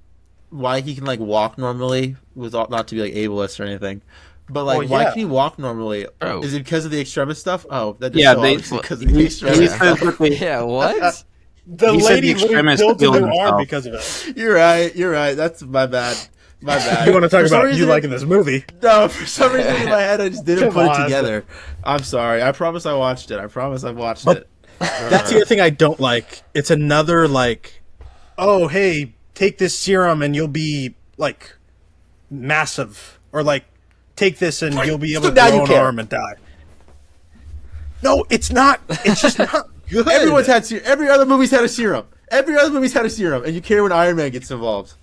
Why he can like walk normally without not to be like ableist or anything. But like, Well, why yeah. can he walk normally? Bro. Is it because of the extremis stuff? Oh, that just Yeah, so they- obviously because of the He extremis stuff. says, look, Yeah, what? The He said lady the literally extremist built a killed new arm himself. because of it. You're right. You're right. That's my bad. My bad. You want to talk For some about you reason- liking this movie? No, for some reason in my head I just didn't Come put it on. together. I'm sorry. I promise I watched it. I promise I watched But- it. That's the other thing I don't like. It's another like, oh hey, take this serum and you'll be like massive, or like take this and you'll be able to now you grow an care. arm and die. No, it's not. It's just not good. Everyone's had every other movie's had a serum. Every other movie's had a serum, and you care when Iron Man gets involved.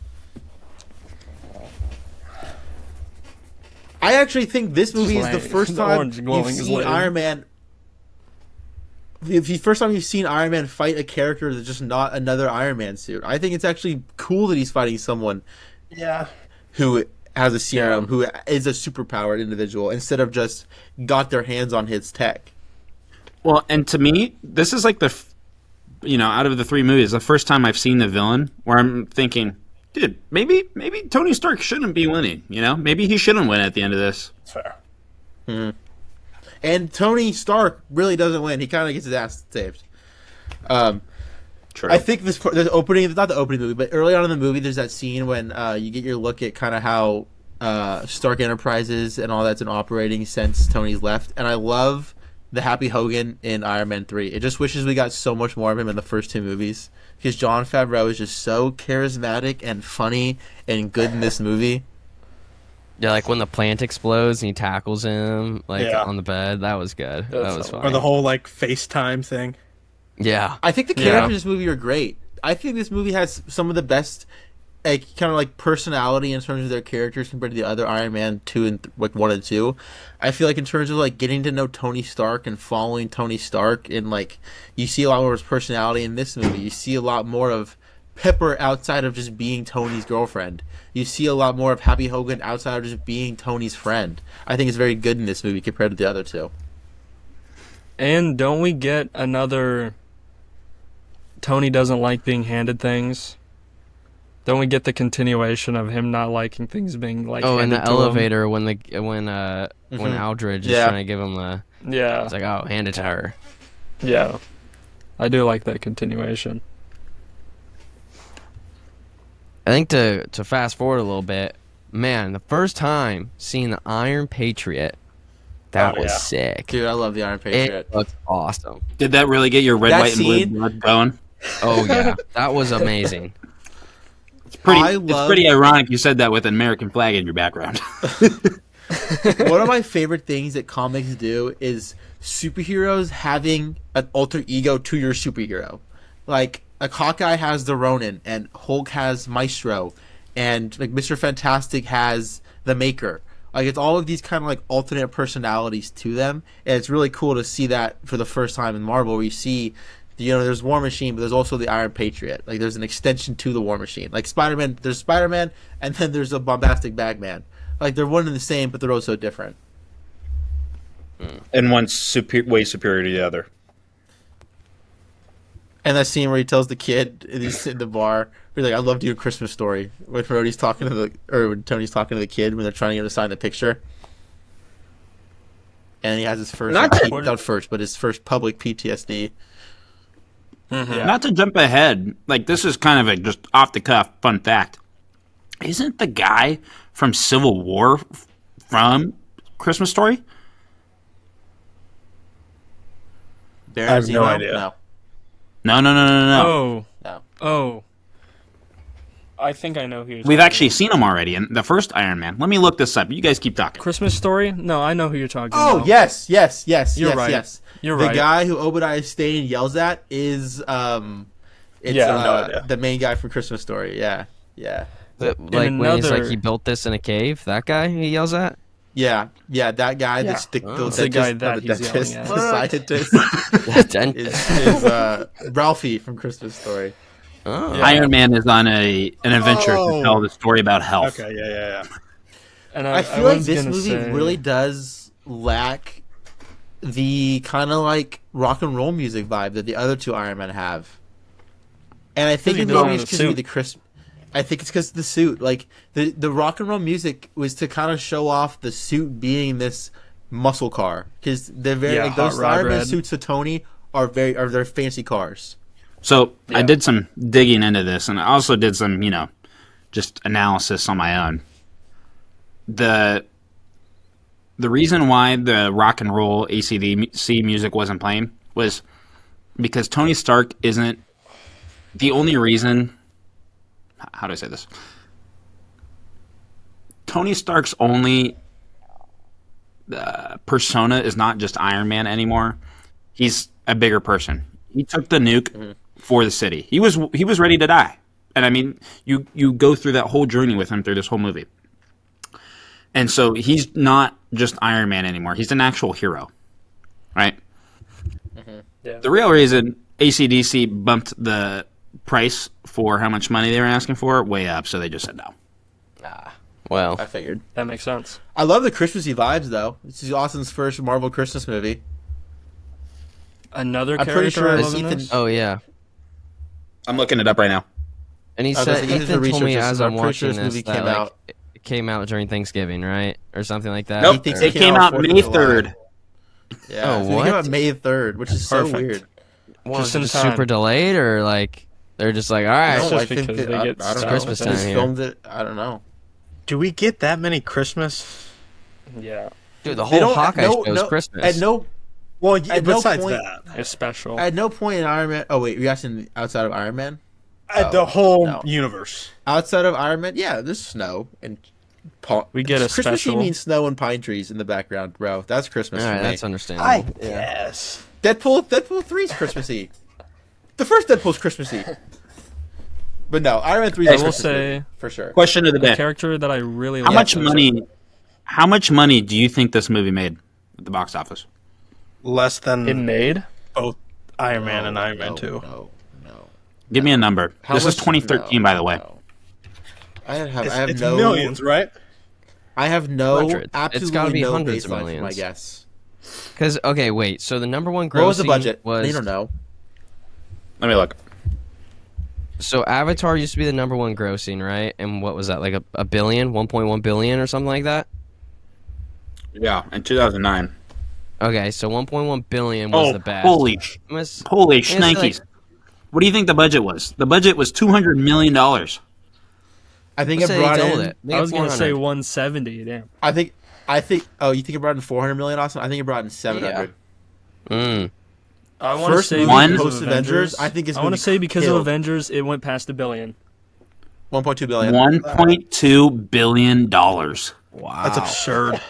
I actually think this movie is the lame. first The time orange glowing you've is seen lame. Iron Man. First time you've seen Iron Man fight a character that's just not another Iron Man suit. I think it's actually cool that he's fighting someone Yeah. who has a serum, who is a superpowered individual, instead of just got their hands on his tech. well, and to me, this is like out of the three movies, the first time I've seen the villain where I'm thinking, dude, maybe Tony Stark shouldn't be winning. Maybe he shouldn't win at the end of this. It's fair. And Tony Stark really doesn't win. He kind of gets his ass saved. True. I think the opening, not the opening movie, but early on in the movie, there's that scene when you get your look at kind of how Stark Enterprises and all that's been operating since Tony's left, and I love the Happy Hogan in Iron Man 3. It just wishes we got so much more of him in the first two movies, because Jon Favreau is just so charismatic and funny and good in this movie. Yeah, like when the plant explodes and he tackles him on the bed. That was good. That was fun. Or the whole like FaceTime thing. Yeah. I think the characters in this movie are great. I think this movie has some of the best kind of like personality in terms of their characters compared to the other Iron Man 2 and 1 and 2. I feel like in terms of like getting to know Tony Stark and following Tony Stark, and like you see a lot more of his personality in this movie. You see a lot more of Pepper outside of just being Tony's girlfriend. You see a lot more of Happy Hogan outside of just being Tony's friend. I think it's very good in this movie compared to the other two. And don't we get another Tony doesn't like being handed things? Don't we get the continuation of him not liking things being like handed in the to elevator when Aldridge is trying to give him the him? it's like, oh, hand it to her. Yeah. I do like that continuation. I think to fast forward a little bit, man, the first time seeing the Iron Patriot, that was sick. Dude, I love the Iron Patriot. It looks awesome. Did that really get your red, That white, and blue scene- blood going? Oh yeah, that was amazing. It's pretty ironic you said that with an American flag in your background. One of my favorite things that comics do is superheroes having an alter ego to your superhero. Like Hawkeye has the Ronin, and Hulk has Maestro, and like Mr. Fantastic has the Maker. Like it's all of these kind of like alternate personalities to them, and it's really cool to see that for the first time in Marvel, where you see, there's War Machine, but there's also the Iron Patriot. Like there's an extension to the War Machine. Like Spider-Man, there's Spider-Man, and then there's a bombastic Bagman. Like they're one and the same, but they're also different. And one's way superior to the other. And that scene where he tells the kid, and he's in the bar, he's like, "I loved your Christmas Story." When Rhodey's talking to when Tony's talking to the kid when they're trying to get him to sign the picture, and he has his first, not first, but his first public PTSD. Yeah. Not to jump ahead, like this is kind of a just off the cuff fun fact. Isn't the guy from Civil War from Christmas Story? I have no idea. No. No. Oh. I think I know who you're We've talking actually seen him already in the first Iron Man. Let me look this up. You guys keep talking. Christmas Story? No, I know who you're talking Oh, about. yes. You're right. Yes. You're the right. guy who Obadiah Stane yells at is no idea. the main guy from Christmas Story. Yeah. Like when he's another- like, he built this in a cave. That guy he yells at. Yeah, that guy. Yeah. That's the the guy that he's dentist, yelling at. the scientist That is Ralphie from Christmas Story. Oh. Yeah. Iron Man is on an adventure to tell the story about health. Okay, yeah. And I feel like was this gonna movie say- really does lack the kind of like rock and roll music vibe that the other two Iron Men have. And I think he maybe did it on it's the because suit. of the crisp. I think it's because of the suit. Like the rock and roll music was to kind of show off the suit being this muscle car, because they're very like Hot those Rod Iron Man Red. suits of Tony are their fancy cars. So I did some digging into this, and I also did some, just analysis on my own. The reason why the rock and roll AC/DC music wasn't playing was because Tony Stark isn't the only reason. How do I say this? Tony Stark's only persona is not just Iron Man anymore. He's a bigger person. He took the nuke for the city. He was ready to die. And I mean, you go through that whole journey with him through this whole movie. And so he's not just Iron Man anymore. He's an actual hero. Right? Yeah. The real reason AC/DC bumped the price for how much money they were asking for way up, so they just said no. Well, I figured. That makes sense. I love the Christmassy vibes though. This is Austin's first Marvel Christmas movie. Another I'm pretty character sure I it's love in Ethan- this? oh yeah. I'm looking it up right now. And he I was said, gonna say, Ethan told me research as this, I'm I'm pretty sure watching this this movie that came like, out. it came out during Thanksgiving, right, or something like that. Nope, He thinks it it came out 4th of May July. 3rd. Yeah. Oh, so it came out what? May 3rd, which is so Perfect. weird. Well, Just is it in just time. super delayed, or like they're just like, all right, It's No, just I think because that- they I get don't know. Christmas They time just here. filmed it. I don't know. Do we get that many Christmas? Yeah, Dude, the They whole don't- Hawkeye no- show is no- Christmas. At no Well, At no besides point- that, it's special. At no point in Iron Man. Oh wait, you're asking outside of Iron Man? at the whole no. universe. Outside of Iron Man, yeah, there's snow and We get a Christmas special- means snow and pine trees in the background, bro. That's Christmas. All for right, me. that's understandable. Yes. Deadpool 3's Christmassy. The first Deadpool's Christmassy. But no, Iron Man 3 I is will Christmas say movie, for sure. Question of the a day: character that I really How like. much money? How much money do you think this movie made at the box office? Less than it made? both Iron Man and Iron Man 2. No. Give me a number. How This is much- 2013, by the way. no. I have It's no millions, right? I have no Hundreds. It's absolutely gotta be no hundreds of baseline for my millions. guess. Because okay, wait. So the number one grossing What was the budget? was You don't know. Let me look. so Avatar used to be the number one grossing, right? And what was that, like a billion, 1.1 billion or something like that? Yeah, in 2009. Okay, so 1.1 billion was Oh, the best. holy It's shnikes! like- What do you think the budget was? The budget was $200 million. I think let's it say brought doubled in. it. Make I it was gonna say 400. 170. Damn. I think. Oh, you think it brought in 400 million, Austin? I think it brought in 700. Mm. I want to First say movie One- because of post Avengers. I think it's. I want to say because of killed. Avengers, it went past $1 billion. 1.2 billion. $1.2 billion. Wow. That's absurd.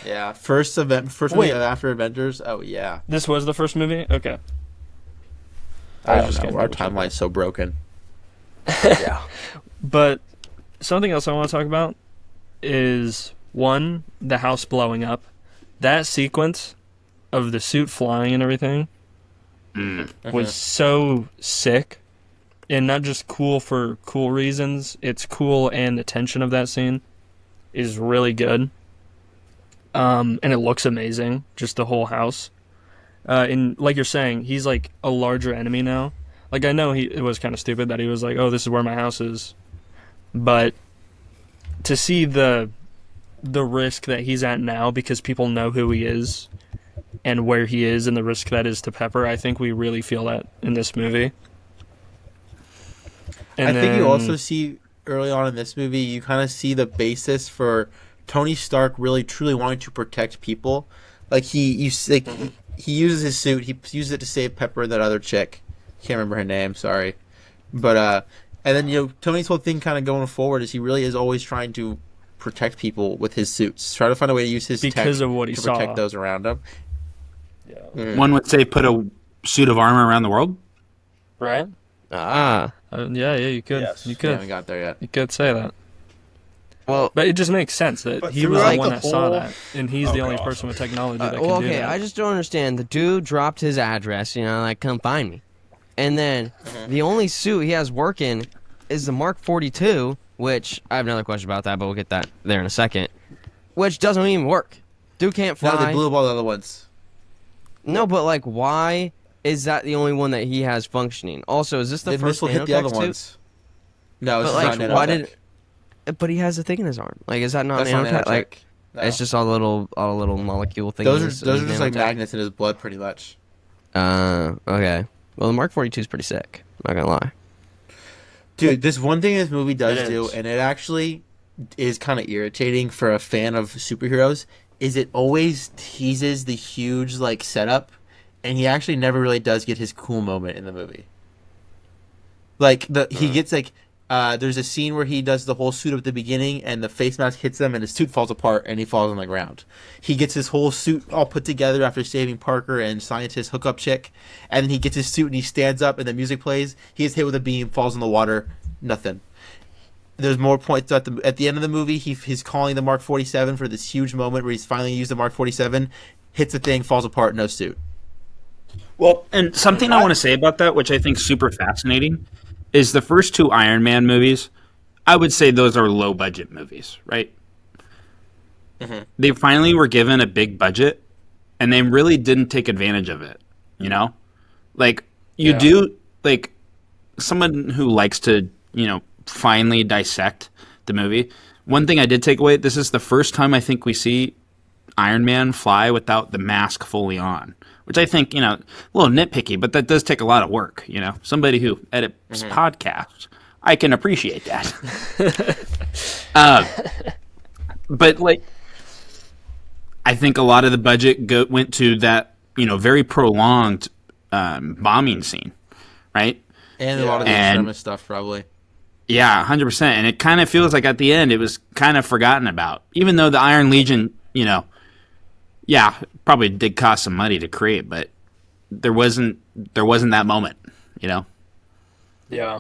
Yeah, first movie Wait. after Avengers. Oh yeah. This was the first movie. Okay. I was don't just know. getting Our double check. timeline's so broken. But something else I want to talk about is one, the house blowing up. That sequence of the suit flying and everything was so sick, and not just cool for cool reasons. It's cool, and the tension of that scene is really good. And it looks amazing, just the whole house. And like you're saying, he's like a larger enemy now. Like, I know it was kind of stupid that he was like, oh, this is where my house is. But to see the risk that he's at now because people know who he is and where he is and the risk that is to Pepper, I think we really feel that in this movie. And I think you then- also see early on in this movie, you kind of see the basis for Tony Stark really truly wanting to protect people. Like he uses his suit. He uses it to save Pepper and that other chick. Can't remember her name. Sorry, but and then Tony's whole thing kind of going forward is he really is always trying to protect people with his suits. Try to find a way to use his Because tech of what he to saw. protect those around him. One would say put a suit of armor around the world. Right? Ah. Yeah, you could. Yes. You We could. haven't got there yet. You could say that. Well, But it just makes sense that But he was throughout the one the that saw whole- that, and he's Oh, the only God. person with technology that can well, do okay, that. I just don't understand. The dude dropped his address, like, come find me. And then the only suit he has working is the Mark 42, which I have another question about that, but we'll get that there in a second, which doesn't even work. Dude can't No, fly. they blew up all the other ones. No, but, like, why is that the only one that he has functioning? Also, is this the The first missile hit the nanotech other suit? ones. No, But, it's like, not why nanotech. But he has a thing in his arm. Like, is that not That's not nanotech? nanotech. Like, No. it's just all the little molecule things. those are just like magnets in his blood, pretty much. Okay. Well, the Mark 42 is pretty sick. Not gonna lie. Dude, this one thing this movie does It do, is. and it actually is kind of irritating for a fan of superheroes, is it always teases the huge like setup, and he actually never really does get his cool moment in the movie. Like he gets like there's a scene where he does the whole suit up at the beginning, and the face mask hits him, and his suit falls apart, and he falls on the ground. He gets his whole suit all put together after saving Parker and scientist hookup chick, and then he gets his suit and he stands up, and the music plays. He gets hit with a beam, falls in the water, nothing. There's more points at the end of the movie. He's calling the Mark 47 for this huge moment where he's finally used the Mark 47, hits the thing, falls apart, no suit. Well, and something I want to say about that, which I think is super fascinating, is the first two Iron Man movies. I would say those are low budget movies, right? They finally were given a big budget, and they really didn't take advantage of it. Like you do, like someone who likes to, finally dissect the movie. One thing I did take away: this is the first time I think we see Iron Man fly without the mask fully on, which I think, a little nitpicky, but that does take a lot of work. Somebody who edits podcasts I can appreciate that. But like, I think a lot of the budget went to that, very prolonged bombing scene, right? And a lot of the extremist stuff, probably. Yeah, 100%. And it kind of feels like at the end it was kind of forgotten about, even though the Iron Legion, probably did cost some money to create, but there wasn't that moment, Yeah.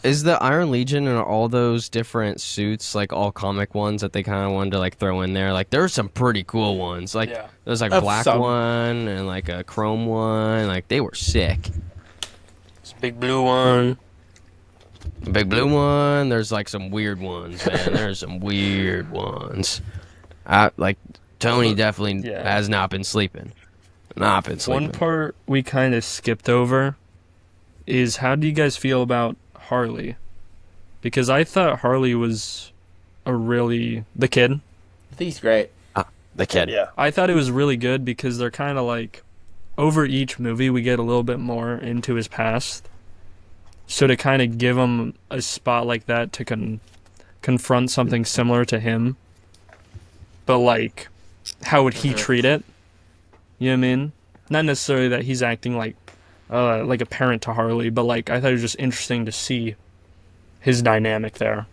Is the Iron Legion and all those different suits like all comic ones that they kind of wanted to like throw in there? Like there's some pretty cool ones. Like there's like a black one and like a chrome one. Like they were sick. It's a big blue one. Big blue one. There's like some weird ones, man. There's some weird ones. Like Tony definitely has not been sleeping. Not been sleeping. One part we kind of skipped over is, how do you guys feel about Harley? Because I thought Harley was the kid. I think he's great. The kid. Yeah. I thought it was really good because they're kind of like, over each movie we get a little bit more into his past. So to kind of give him a spot like that to confront something similar to him, but like, how would he treat it? You know what I mean? Not necessarily that he's acting like a parent to Harley, but like, I thought it was just interesting to see his dynamic there.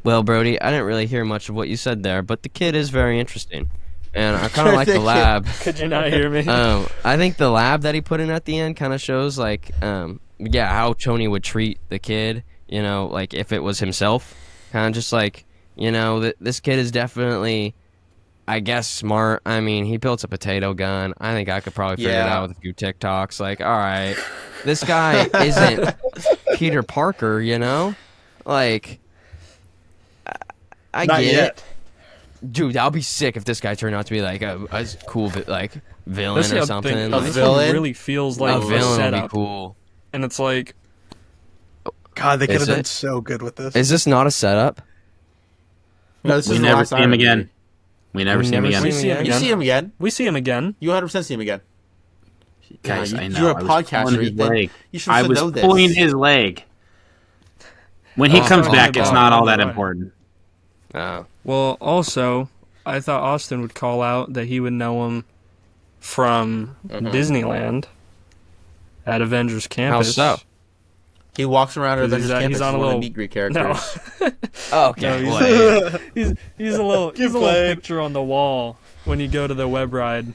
Well, Brody, I didn't really hear much of what you said there, but the kid is very interesting. And I kind of like the lab. Could you not hear me? I think the lab that he put in at the end kind of shows like, how Tony would treat the kid, like if it was himself. Kind of just like, this kid is definitely, I guess, smart. I mean, he built a potato gun. I think I could probably figure it out with a few TikToks. Like, all right, this guy isn't Peter Parker, Like, I Not get yet. it. Dude, that would be sick if this guy turned out to be like a cool villain That's the or other something. thing. A This villain? one really feels like a villain would setup, be cool. and it's like, God, they could Is have been it? so good with this. Is this not a setup? No, this We is the never last see him Iron again. movie. We never see him never again. see we see him You again. see him again. We see him again. You 100% see him again. Guys, Yeah, I know. You're a I was pulling podcaster, his Ethan. leg. You should I have was know this. pulling his leg. When he comes sorry back, about it's that. not all that Right. important. Well, also, I thought Austin would call out that he would know him from Disneyland at Avengers Campus. How so? He walks around at 'Cause Avengers Campus. he's on a one of the little- meet Greek characters. No, Oh, okay. no, he's a little Keep little playing. picture on the wall when you go to the web ride.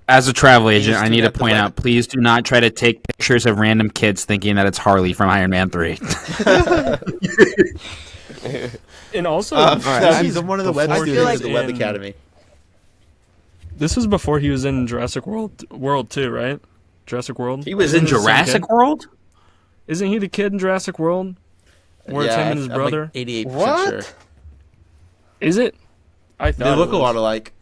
As a travel agent, used I to need to at the point web- out, please do not try to take pictures of random kids thinking that it's Harley from Iron Man 3. And also, No, he's in one of the web before he studios was at the Web in- Academy. This was before he was in Jurassic World 2, right? Jurassic World. He was in Isn't he the same Jurassic kid? World? Isn't he the kid in Jurassic World? Where it's him and his I'm brother. like 88% What? sure. Is it? I thought They it look a was. lot alike.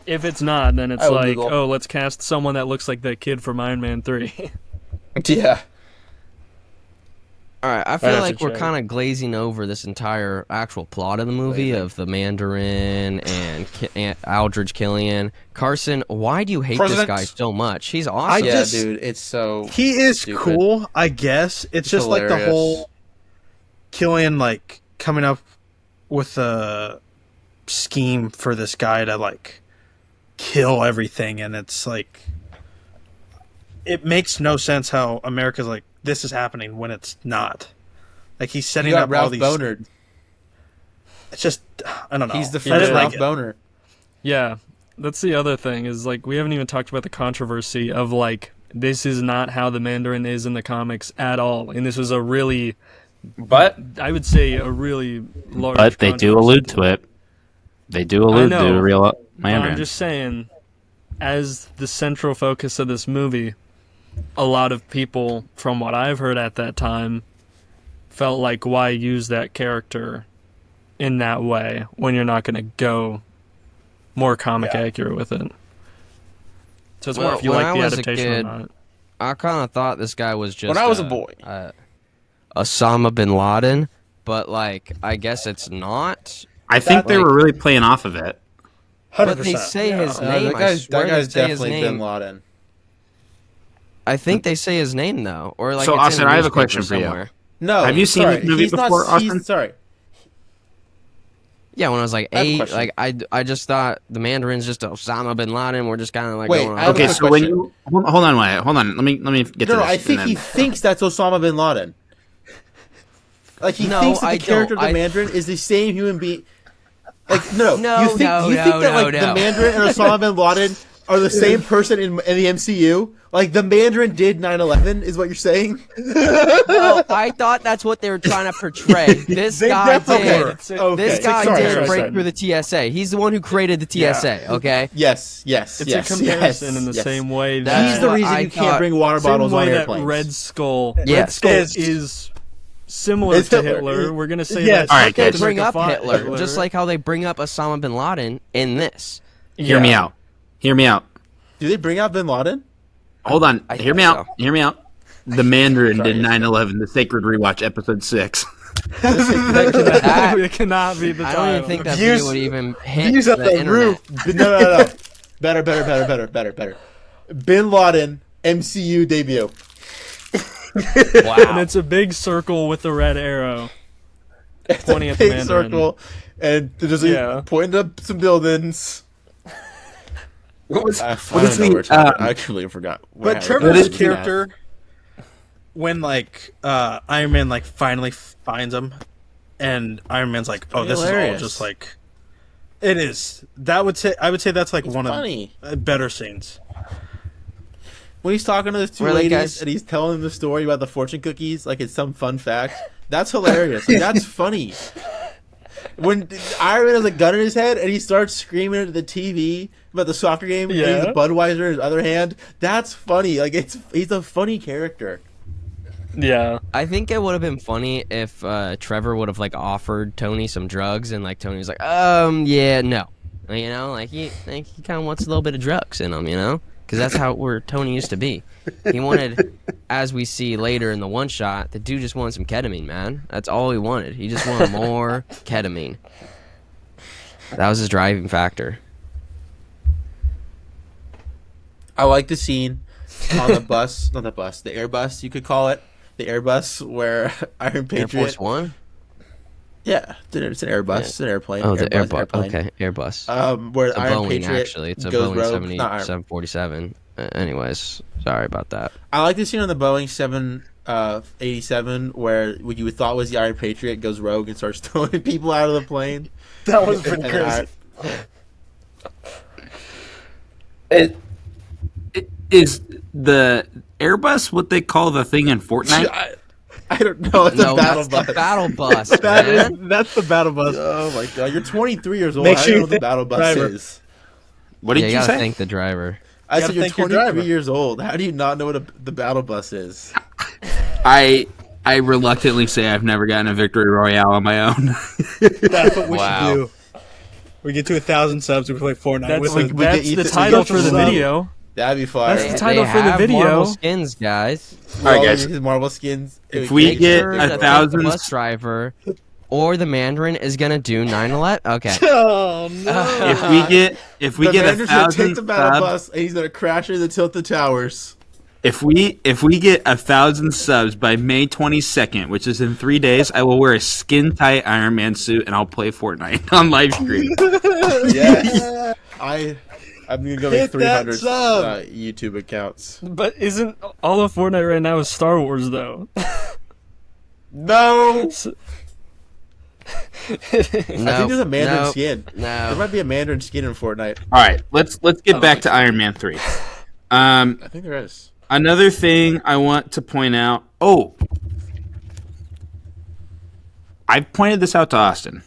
If it's not, then it's I will like, Google. oh, let's cast someone that looks like that kid from Iron Man 3. Yeah. All right, I feel have like to we're check. kind of glazing over this entire actual plot of the movie of the Mandarin and Aldridge Killian. Carson, why do you hate President. this guy so much? He's I awesome. Yeah, just- dude, it's so. He is Stupid. cool, I guess. It's just like the hilarious. whole Killian like coming up with a scheme for this guy to like kill everything, and it's like it makes no sense how America's like this is happening when it's not. Like he's You setting got up all Ralph these. Boner. It's just I don't know. He's the I first didn't Ralph like it. Boner. Yeah, that's the other thing is like we haven't even talked about the controversy of like this is not how the Mandarin is in the comics at all, and this was a really, But I would say a really large. they do controversy. allude to it. They do allude to know, a real But Mandarin. I'm just saying, as the central focus of this movie, a lot of people, from what I've heard at that time, felt like why use that character in that way when you're not going to go more comic accurate with it. So it's more Well, if you when like I the was a adaptation kid, or not. I kind of thought this guy was just When I was a boy. Osama bin Laden, but like I guess it's not. I think they like- were really playing off of it. 100%. But they say his name. that I guy's swear that guy's they say his definitely name. Bin Laden. I think they say his name though, or like. So, it's in Austin, I have a newspaper question for you. somewhere. No. Have you seen sorry, this movie he's not- before, he's- Austin? Sorry. Yeah, when I was like I have a 8, question. like I just thought the Mandarin's just Osama bin Laden. We're just kind of like Wait, going I have a Okay, quick so when question. you hold on, wait, hold on. Let me get No, to no, this. I think and he then- thinks that's Osama bin Laden. Like he No, thinks that I the character don't. of the Mandarin is the same human being. Like no, No, you think no, you think no, that like no, the no. Mandarin and Osama bin Laden are the same person in the MCU? Like the Mandarin did 9/11 is what you're saying? Well, I thought that's what they were trying to portray. This They guy definitely did. were. Okay. This guy Sorry, did sorry, break sorry. through the TSA. He's the one who created the TSA. Okay. Yes, It's yes, a comparison yes, in the yes. same way That's that He's the what reason I you can't thought. bring water same bottles on way that airplanes. Red Skull. Yeah. Red Skull Is- is similar It's to Hitler. Hitler. We're gonna say Yes. that. All right, They guys. bring up Fought Hitler, just like how they bring up Osama bin Laden in this. Hear me out. Hear me out. Do they bring out bin Laden? Hold on. I Hear think me out. so. Hear me out. The Mandarin Sorry. did 9/11, the Sacred Rewatch, episode 6. That- It cannot be the I title. don't even think that Views- video would even hit views the at the internet. roof. No. Better. Bin Laden MCU debut. And Wow. it's a big circle with a red arrow. It's Pointing a at the big Mandarin. circle, and they're just Yeah. pointing up some buildings. What was, I what don't is know where the, it's at. I actually forgot. But What Trevor's is- character, when like Iron Man like finally finds him, and Iron Man's like, "Oh, this is all hilarious. just like." It is. I would say that's like one funny. of the better scenes. When he's talking to those two Where, like, ladies guys- and he's telling them the story about the fortune cookies, like it's some fun fact. That's hilarious. Like, that's funny. When Iron Man has a gun in his head and he starts screaming at the TV about the soccer game, and he has Yeah. a Budweiser in his other hand. That's funny. Like he's a funny character. Yeah. I think it would have been funny if Trevor would have like offered Tony some drugs, and like Tony was like, yeah, no, you know, like he kind of wants a little bit of drugs in him, you know, because that's how where Tony used to be. He wanted, as we see later in the one shot, the dude just wanted some ketamine, man. That's all he wanted. He just wanted more ketamine. That was his driving factor. I like the scene on the bus, not the bus, the Airbus, you could call it. The Airbus where Iron Air Patriot. Force One. Yeah, it's an Airbus, it's an airplane. Oh, the Airbus, Airbus. airplane. Okay, Airbus. Where It's a Iron Boeing, Patriot actually. It's a goes Boeing rogue. Not Iron- 747. Anyways, sorry about that. I like the scene on the Boeing 787 where what you thought was the Iron Patriot goes rogue and starts throwing people out of the plane. That was pretty And crazy. it is the Airbus what they call the thing in Fortnite? I don't know. It's No, a battle that's bus. the battle bus, That is, man. that's the battle bus. Oh my god! You're 23 years old. Make I sure don't you know what the think battle bus driver. is. What did Yeah, you you gotta say? thank the driver. I gotta said you're thank your 23 driver. years old. How do you not know what the battle bus is? I reluctantly say I've never gotten a victory royale on my own. That's what we Wow. should do. We get to 1,000 subs. We play Fortnite. That's, with we it. get that's Ethan- the we title get for the some- video. That'd be fire. That's the title They for the have video. Marvel skins, guys. All right, guys. His Marvel skins. If we Make get sure that the 1,000 bus driver or the Mandarin is gonna do 9/11. Okay. Oh no! if we the get Mandarin's gonna 1,000 take the battle subs, bus and he's gonna crash into the Tilted Towers. if we get 1,000 subs by May 22nd, which is in 3 days, I will wear a skin tight Iron Man suit and I'll play Fortnite on live stream. Yes. I'm gonna go make Hit that 300 sub. YouTube accounts. But isn't all of Fortnite right now is Star Wars though? No. So- I think there's a Mandarin skin. There No. might be a Mandarin skin in Fortnite. All right, let's get back to Iron Man 3. I think there is. Another thing I want to point out. Oh, I pointed this out to Austin.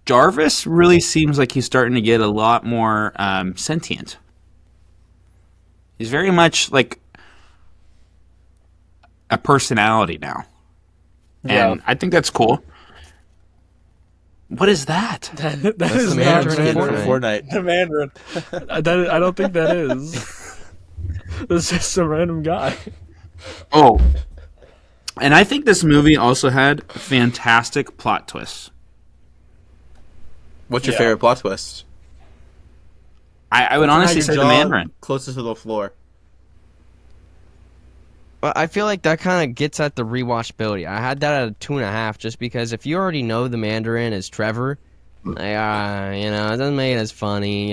Jarvis really seems like he's starting to get a lot more sentient. He's very much like a personality now. Yeah. And I think that's cool. What is that? that That's is the not Mandarin Skin in for Fortnite. Fortnite. The Mandarin. I don't think that is. That's just a random guy. Oh. And I think this movie also had fantastic plot twists. What's your Yeah. favorite plot twist? I would honestly say the Mandarin. Closest to the floor. But I feel like that kind of gets at the rewatchability. I had that at a 2.5 just because if you already know the Mandarin is Trevor, it doesn't make it as funny,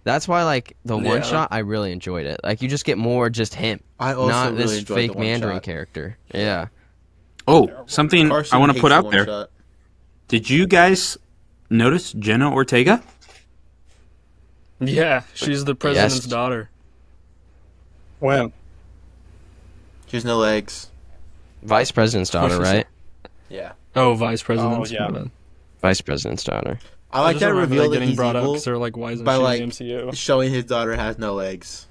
That's why, like, the one shot, I really enjoyed it. Like, you just get more just him, I also not really this enjoyed fake the one Mandarin shot. character. Yeah. Oh, something Carson I want to hates put the out one there. shot. Did you guys notice Jenna Ortega? Yeah, she's the president's Yes. daughter. When? She has no legs. Vice President's daughter, right? Yeah. Oh, vice president. Oh, yeah. Vice President's daughter. I like that reveal that getting he's brought up evil because they're like, why isn't by she like in the MCU? showing his daughter has no legs.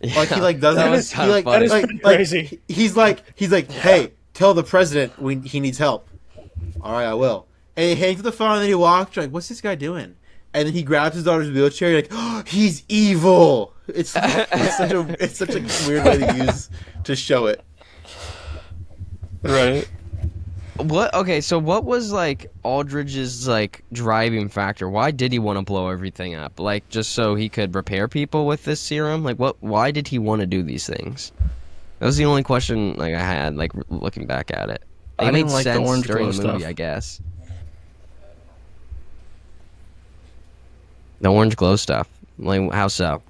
Yeah. Like he like doesn't. That was he kinda like, funny. like, pretty like, crazy. He's like hey, tell the president he needs help. All right, I will. And he hangs up the phone and then he walks. You're like, what's this guy doing? And then he grabs his daughter's wheelchair. You're like, oh, he's evil. It's such a weird way to show it. Right. What was like Aldridge's like driving factor? Why did he want to blow everything up? Like just so he could repair people with this serum? Like why did he want to do these things? That was the only question like I had like looking back at it. Like, I it made didn't like the sense orange during glow the movie, stuff. I guess. The orange glow stuff. Like how so?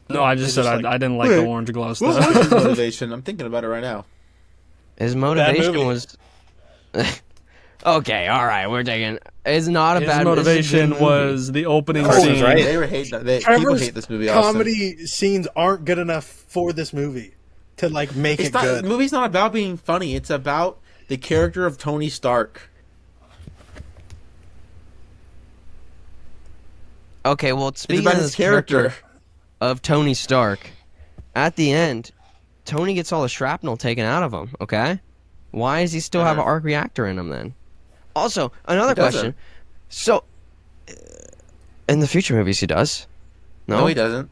No, I just It's said just I didn't like wait, the orange glow What stuff. was his motivation? I'm thinking about it right now. His motivation movie. was okay, all right, we're taking. It's not a His bad motivation it's a good movie. was the opening Carson's scene. right. They were hating. People Trevor's hate this movie. Austin. comedy scenes aren't good enough for this movie to like make It's it not. good. The movie's not about being funny. It's about the character of Tony Stark. Okay, well, It's speaking about of his this character character. of Tony Stark, at the end, Tony gets all the shrapnel taken out of him. Okay, why does he still have an arc reactor in him then? Also, another He doesn't. question. So, in the future movies, he does. No, he doesn't.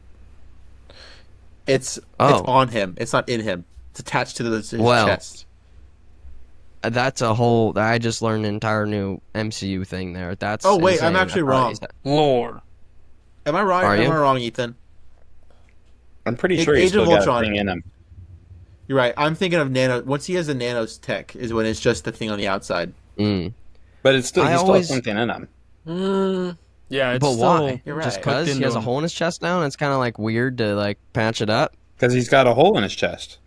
It's Oh. on him. It's not in him. It's attached to his Well, chest. That's a whole. I just learned an entire new MCU thing there. That's. Oh, wait, I'm insane. actually I thought wrong. he said- Lore. Am I right? Are Am you? I wrong, Ethan? I'm pretty Age sure he's of still got a Ultron. thing in him. You're right. I'm thinking of nano. Once he has the nanos tech, is when it's just the thing on the outside. Mm. But it's still I he still always- has something in him. Yeah, it's But still why? You're Just right. because Cooked he has into a him. hole in his chest now, and it's kind of like weird to like patch it up. Because he's got a hole in his chest.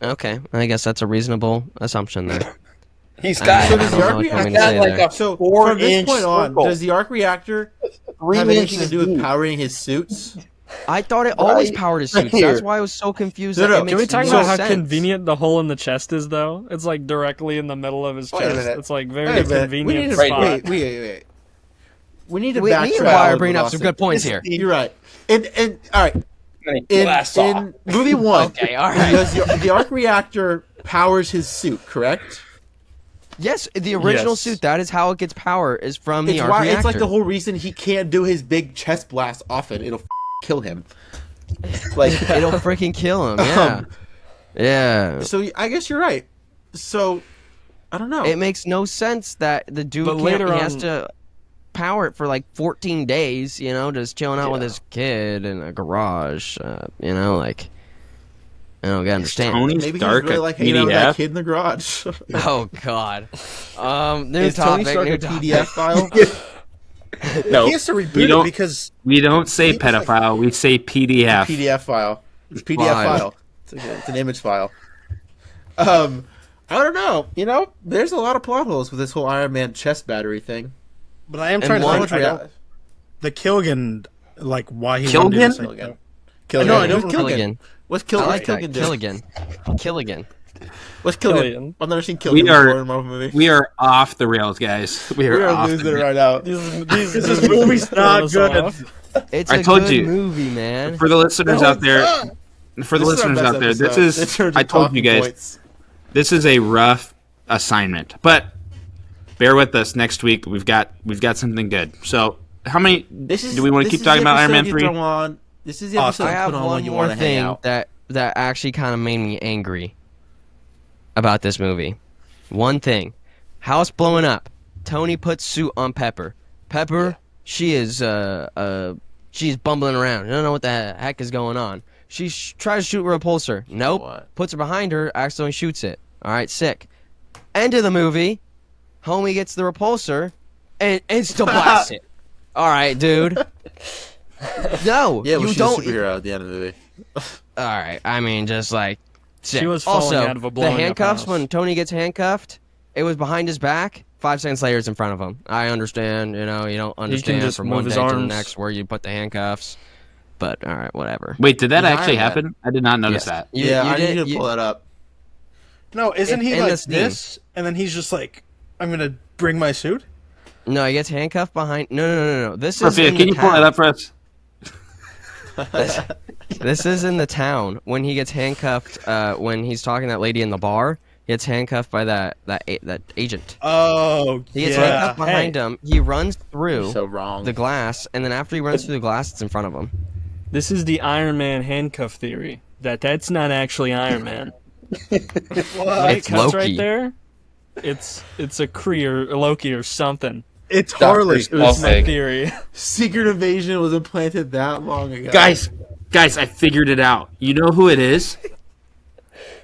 Okay, I guess that's a reasonable assumption there. He's I got, So don't does know the what arc you want me reactor? to say like there. a So 4 from this inch point on, circle. does the arc reactor 3 have anything to inches do with deep. powering his suits? I thought it always Right powered his suits. here. That's why I was so confused. No, that no, it can makes Can we talk no about how sense. convenient the hole in the chest is, though? It's like directly in the middle of his Wait a chest. minute. It's like Wait very a minute. We need convenient to spot. wait. We need to Me backtrack. and Wire with bringing up some Austin. good points here. You're right. And all right. And blast off. In movie one, Okay, all right. does the arc reactor powers his suit, correct? Yes, the original Yes. suit. That is how it gets power. Is from the It's arc why reactor. it's like the whole reason he can't do his big chest blast often. It'll kill him. Like It'll freaking kill him. Yeah, yeah. So I guess you're right. So I don't know. It makes no sense that the dude But can't, later he has on- to power it for like 14 days. You know, just chilling out with Yeah. his kid in a garage. You know, like I don't understand. Tony Maybe he's Stark really a like hanging out with that PDF? kid in the garage. Oh God. New Is Tony topic. Stark New a topic. PDF file? No, He has to we reboot it don't- because we don't say He was like- pedophile. We say PDF. PDF file. It's a PDF Why? file. It's an image file. I don't know. You know, there's a lot of plot holes with this whole Iron Man chest battery thing. but I am And trying to one- think. I don't- the Killigan, like why he Killigan? wanted to do this. Killigan. Killigan. No, I don't Who's remember. Killigan. What's I Killigan? like that. Killigan do? Killigan. What's Killigan? Killian. I've never seen We Killigan are- before in a Marvel movie. We are off the rails, guys. We are, We are off losing the it rails. right now. This movie's not good. It's I a told good you. movie, man. For the listeners No, out there, it's for the This is our listeners best out there, this episode in is terms of I told you talking guys points. this is a rough assignment, but bear with us. Next week we've got something good. So how many do we want to keep talking about Iron Man 3? This is the episode I you have put on one when you more want to hang thing out. that actually kind of made me angry about this movie. One thing. House blowing up. Tony puts suit on Pepper. Pepper, she is she's bumbling around. I don't know what the heck is going on. She tries to shoot a repulsor. Nope. What? Puts her behind her, accidentally shoots it. All right, sick. End of the movie. Homie gets the repulsor and insta blasts it. All right, dude. No, Yeah, well, you she's don't. a superhero at the end of the movie. All right, I mean, just like sick. She was falling also, out of a the blowing up handcuffs house. when Tony gets handcuffed, it was behind his back. 5 seconds later, it's in front of him. I understand. You know, you don't understand just from move one his day to the arms. next where you put the handcuffs. But all right, whatever. Wait, did that He's actually Iron Man. happen? I did not notice Yes. that. Yeah, I did- need to pull that up. No, isn't he in like the scene. this? And then he's just like, I'm gonna bring my suit. No, he gets handcuffed behind. No. This is Sophia, in can the you pull town. that up for us? This is in the town when he gets handcuffed. When he's talking to that lady in the bar, he gets handcuffed by that agent. Oh, He gets yeah. handcuffed behind him. He runs through So wrong. the glass, and then after he runs through the glass, it's in front of him. This is the Iron Man handcuff theory. That's not actually Iron Man. Right? It's Cuts Loki. right there. It's a Kree or a Loki or something. It's Harley. Doctor That's my Slattery. theory. Secret Invasion was implanted that long ago. Guys, I figured it out. You know who it is?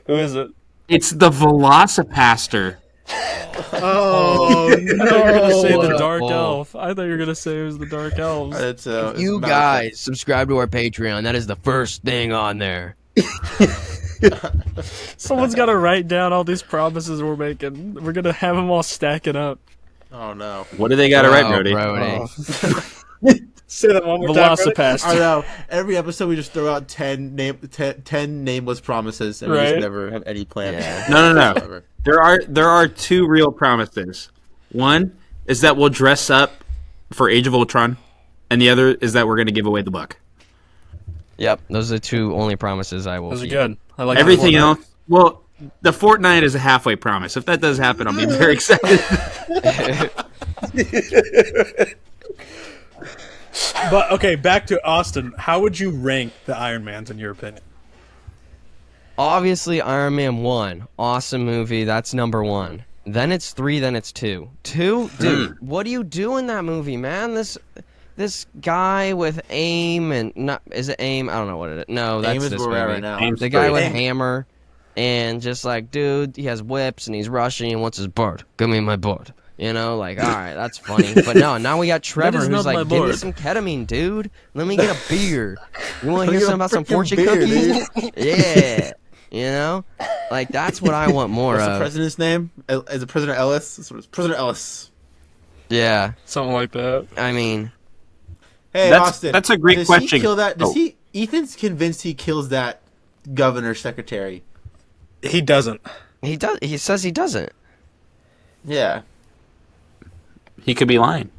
Who is it? It's the Velocipaster. Oh, I thought you were gonna say the Oh. Dark Elf. I thought you were gonna say it was the Dark Elves. It's, You it's guys subscribe to our Patreon. That is the first thing on there. Someone's got to write down all these promises we're making. We're gonna have them all stacking up. Oh no. What do they got to write, Brody? Brody. say that one more time. Brody. I Velocipaster. know. Every episode we just throw out 10 nameless promises, and we Right. just never have any plan. Yeah. No. whatsoever. There are 2 real promises. One is that we'll dress up for Age of Ultron, and the other is that we're going to give away the book. Yep, those are the 2 only promises I will Those are keep. good. I like Everything that. else, well, the Fortnite is a halfway promise. If that does happen, I'll be very excited. But okay, back to Austin. How would you rank the Iron Mans in your opinion? Obviously, Iron Man 1, awesome movie. That's number 1. Then it's 3. Then it's 2. 2, dude. What do you do in that movie, man? This guy with aim and not is it aim? I don't know what it is. No, that's Aim is this where we're at movie. right now. Aim's The guy great. with hammer and just like, dude, he has whips and he's rushing and wants his bird. Give me my bird. You know, like, all right, that's funny. But no, now we got Trevor is who's not my like, give me bird. some ketamine, dude. Let me get a beer. You want to hear Get a something about some freaking fortune beer, cookies? Yeah. You know? Like, that's what I want more What's the of. president's name? Is it President Ellis? That's what it's President Ellis. Yeah. Something like that. I mean, Hey, That's- Austin. that's a great does question. He kill that? Does Oh. he? Ethan's convinced he kills that governor secretary. He doesn't. he does. He says he doesn't. Yeah. He could be lying.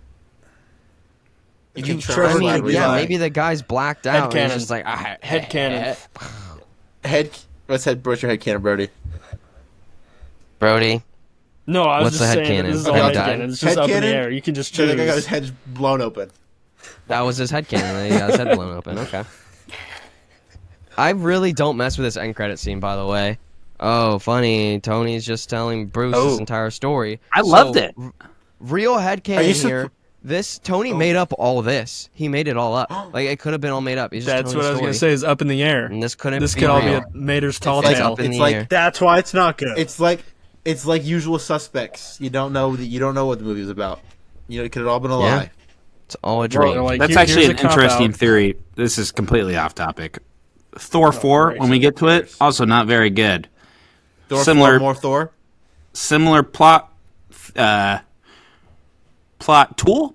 You think can Trevor I mean, Slattery yeah, lied? maybe the guy's blacked out. And he's Headcanon. just like, Headcanon. Head. What's head? What's your head cannon, Brody? Brody. No, I was What's just the saying that headcanon? this is all Okay, head done. cannon. It's just up in the Headcanon? air. You can just So the guy got choose. his head blown open. That was his headcanon. He got his head blown open. Okay. I really don't mess with this end credit scene, by the way. Oh, funny. Tony's just telling Bruce his entire story. I loved it. Real Are headcanon you here. This Tony made up all this. He made it all up. Like it could have been all made up. He's just That's telling what I a was gonna story. say is up in the air. And this couldn't. This be could all be real. a Mater's tall like tale. up in It's the like- air. That's why it's not good. It's like Usual Suspects. You don't know what the movie was about. You know, it could have all been a Yeah. lie. It's all a Bro, dream. they're like, That's here- actually here's an a cop-out. interesting theory. This is completely off topic. Thor 4, when we get to it, also not very good. Thor, Similar- more Thor. Similar plot tool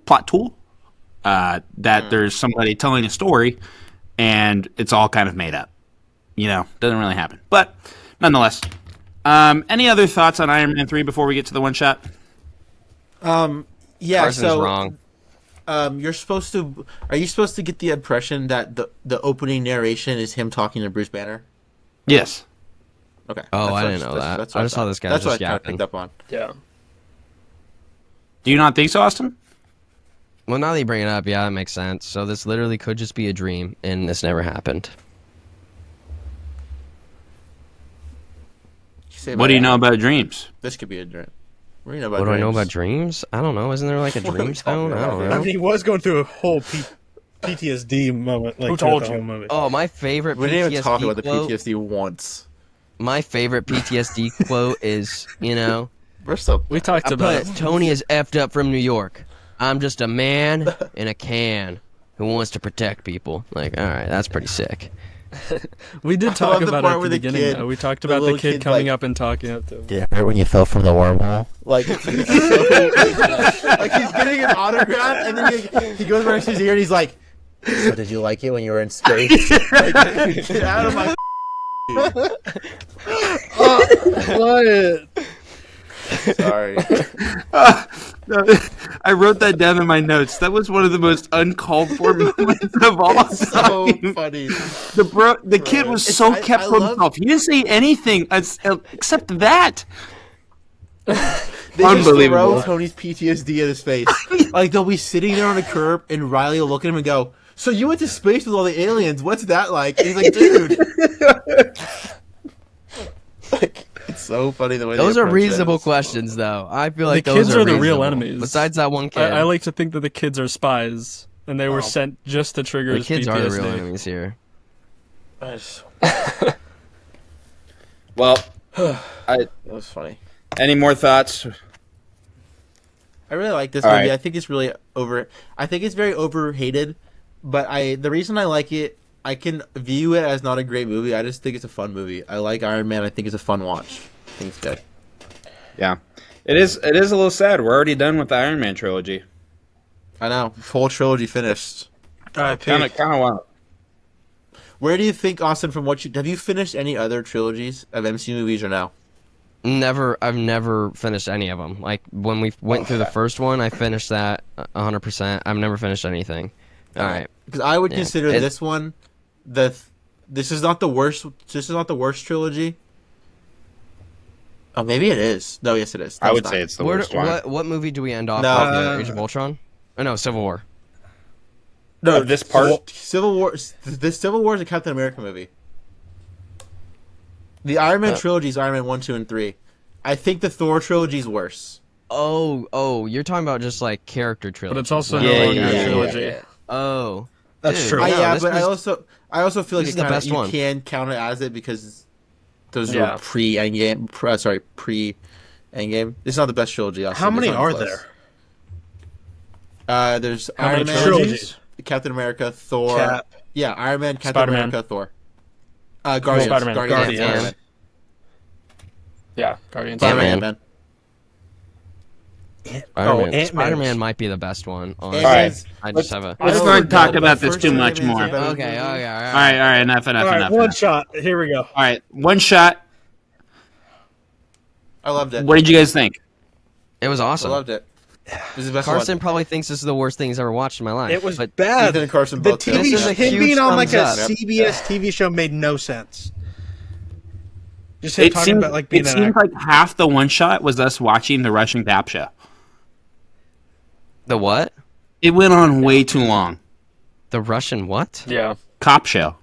that there's somebody telling a story and it's all kind of made up. You know, doesn't really happen. But nonetheless, any other thoughts on Iron Man 3 before we get to the one shot? Yeah. Carson's so wrong. you're supposed to. Are you supposed to get the impression that the opening narration is him talking to Bruce Banner? Yes. Okay. Oh, That's I what didn't know that. what I just saw thought. this guy That's just what I kind of yapping. picked up on. Yeah. Do you not think so, Austin? Well, now that you bring it up, yeah, that makes sense. So this literally could just be a dream, and this never happened. Say What about do you that. know about dreams? This could be a dream. What do you know about What do I know dreams? about dreams? I don't know. Isn't there like a What are we dream stone? talking I don't about? I know. mean, he was going through a whole PTSD moment. Like, Who throughout told the you? whole movie. Oh, my favorite We didn't even talk PTSD about the quote. PTSD once. My favorite PTSD quote is, We're so We talked I about put it. Tony is effed up from New York. I'm just a man in a can who wants to protect people. Like, all right, that's pretty sick. We did I talk love the about it part at the where the beginning, kid- though. We talked the about the little kid kid's coming like- up and talking up to him. Did it hurt when you fell from the wormhole? Like, it's so, like he's getting an autograph, and then he goes right to his ear, and he's like, "So did you like it when you were in space?" Like, get out of my. What? Sorry. I wrote that down in my notes. That was one of the most uncalled for moments of all So time. funny. The kid was so I kept to love- himself. He didn't say anything except that. They just Unbelievable. throw Tony's PTSD in his face. Like they'll be sitting there on a curb, and Riley will look at him and go, "So you went to space with all the aliens? What's that like?" And he's like, "Dude." Like, it's so funny the way Those they are approach reasonable it. questions, though. I feel like The those kids are the real reasonable. enemies. Besides that one kid, I like to think that the kids are spies, and they were sent just to trigger the his kids PTSD. are the real enemies here. Well, That was funny. any more thoughts? I really like this All movie. right. I think it's really over. I think it's very overhated, but the reason I like it, I can view it as not a great movie. I just think it's a fun movie. I like Iron Man. I think it's a fun watch. I think it's good. Yeah, it is. It is a little sad. We're already done with the Iron Man trilogy. I know. Full trilogy finished. Kind of wild. Where do you think, Austin? From what have you finished any other trilogies of MCU movies or no? I've never finished any of them. Like when we went through the first one, I finished that 100%. I've never finished anything. All right. Because I would Yeah. consider this one this is not the worst. This is not the worst trilogy. Oh, maybe it is. No, yes, it is. I No, would not. say it's the Where worst do- one. what movie do we end off No. with? Age of Ultron? Oh no, Civil War. no. This part? Civil War. The Civil War is a Captain America movie. The Iron Man trilogy is Iron Man 1, 2, and 3. I think the Thor trilogy is worse. Oh, you're talking about just like character trilogy. But it's also Yeah, no longer yeah, a yeah, trilogy. Oh, That's dude, true. no, Yeah, this but was- I also feel like this is it the kinda, best you one. can count it as it because those Yeah. are pre-Endgame. Pre-Endgame. It's not the best trilogy. Austin. How many It's not are close. there? There's How Iron many Man, trilogies? Captain America, Thor. Cap. Yeah, Iron Man, Captain Spider-Man. America, Thor. Guardians. Spider-Man. Guardians. Ant-Man. Yeah, Guardians. Ant-Man. Ant-Man. Spider-Man. Ant-Man. Spider-Man might be the best one. Honestly. Ant-Man's- I just have a. Let's I not know talk the about this first too two much Ant-Mans more. are better Okay, than- all All right, enough. All right, one shot. Here we go. All right, one shot. I loved it. What did you guys think? It was I awesome. loved it. This is the best Carson one. probably thinks this is the worst thing he's ever watched in my life. It was but bad. Ethan and Carson The both did. TV, This is a him huge being on like a thumbs up. CBS TV show made no sense. Just him It talking seemed, about like being it an seemed actor. like half the one shot was us watching the Russian cop show. the what? It went on way too long. The Russian what? Yeah. Cop show.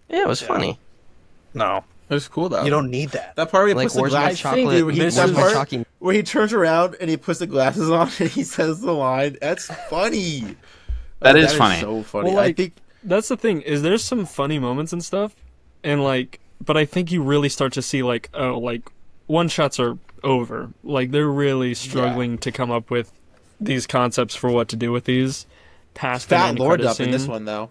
Yeah, it was funny. No, It was cool though. you don't need that. That part where he Like, puts the where's my glass chocolate? Dude, where he, This that is- part Chalky- where he turns around and he puts the glasses on and he says the line. That's funny. That is funny. So funny. Well, I like, think That's the thing, is there's some funny moments and stuff, and like, but I think you really start to see like, oh, like, one shots are over. Like, they're really struggling to come up with these concepts for what to do with these past the Fat end Lord credit up in this scene. one though.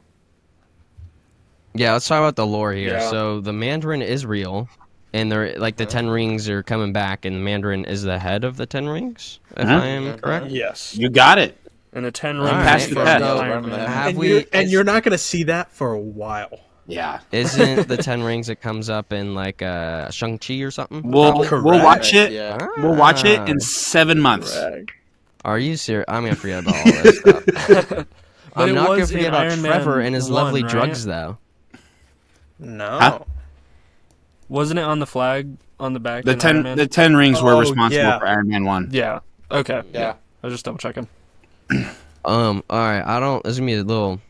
Yeah, let's talk about the lore here. Yeah. So the Mandarin is real, and they're like the Ten Rings are coming back, and the Mandarin is the head of the Ten Rings, if Huh? I am correct. Yes. You got it. And the 10 All ring right, Pass the so test. Iron Man. have And, we? you're not going to see that for a while. Yeah. Isn't the Ten Rings that comes up in like Shang-Chi or something? We'll Correct. watch it. Yeah. We'll watch it Ah. in 7 months. Are you serious? I'm gonna forget about all this stuff. I'm it not gonna was forget in about Iron Trevor Man and his 1, lovely right? drugs, though. No. Huh? Wasn't it on the flag on the back? The in Iron 10 Man? the 10 rings were Oh, responsible yeah. for Iron Man 1. Yeah. Okay. Yeah. I was just double checking. All right. I don't. This is gonna be a little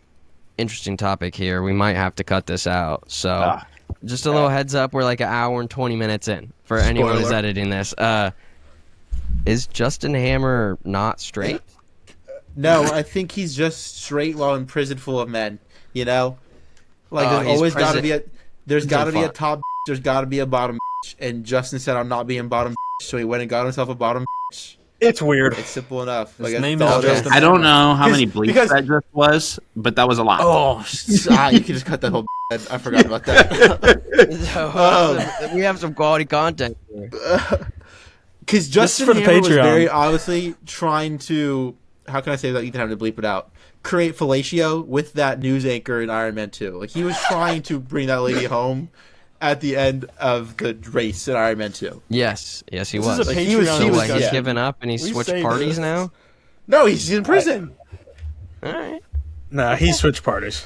interesting topic here. We might have to cut this out. So, Ah. just a little heads up. We're like an hour and 20 minutes in for anyone who's Spoiler. editing this. Is Justin Hammer not straight? No, I think he's just straight while in prison full of men. You know, like Oh, there's he's always got to prison- be there's got to be a fuck. top, there's got to be a bottom, and Justin said I'm not being bottom, so he went and got himself a bottom. It's weird. It's simple enough. His Like, name that's is all it Justin I don't know how many Because- bleeps that just was, but that was a lot. Oh, you can just cut that whole. I forgot about that. We have some quality content here. Because Justin for the Hammer was Patreon. very obviously trying to, how can I say that? You can have to bleep it out. Create fellatio with that news anchor in Iron Man 2. Like, he was trying to bring that lady home at the end of the race in Iron Man 2. Yes, he This was. is a Like, he was- Patreon he was- Like he's yeah. given up and he's We switched saved parties this. now. No, he's in prison. All right. Nah, he switched parties.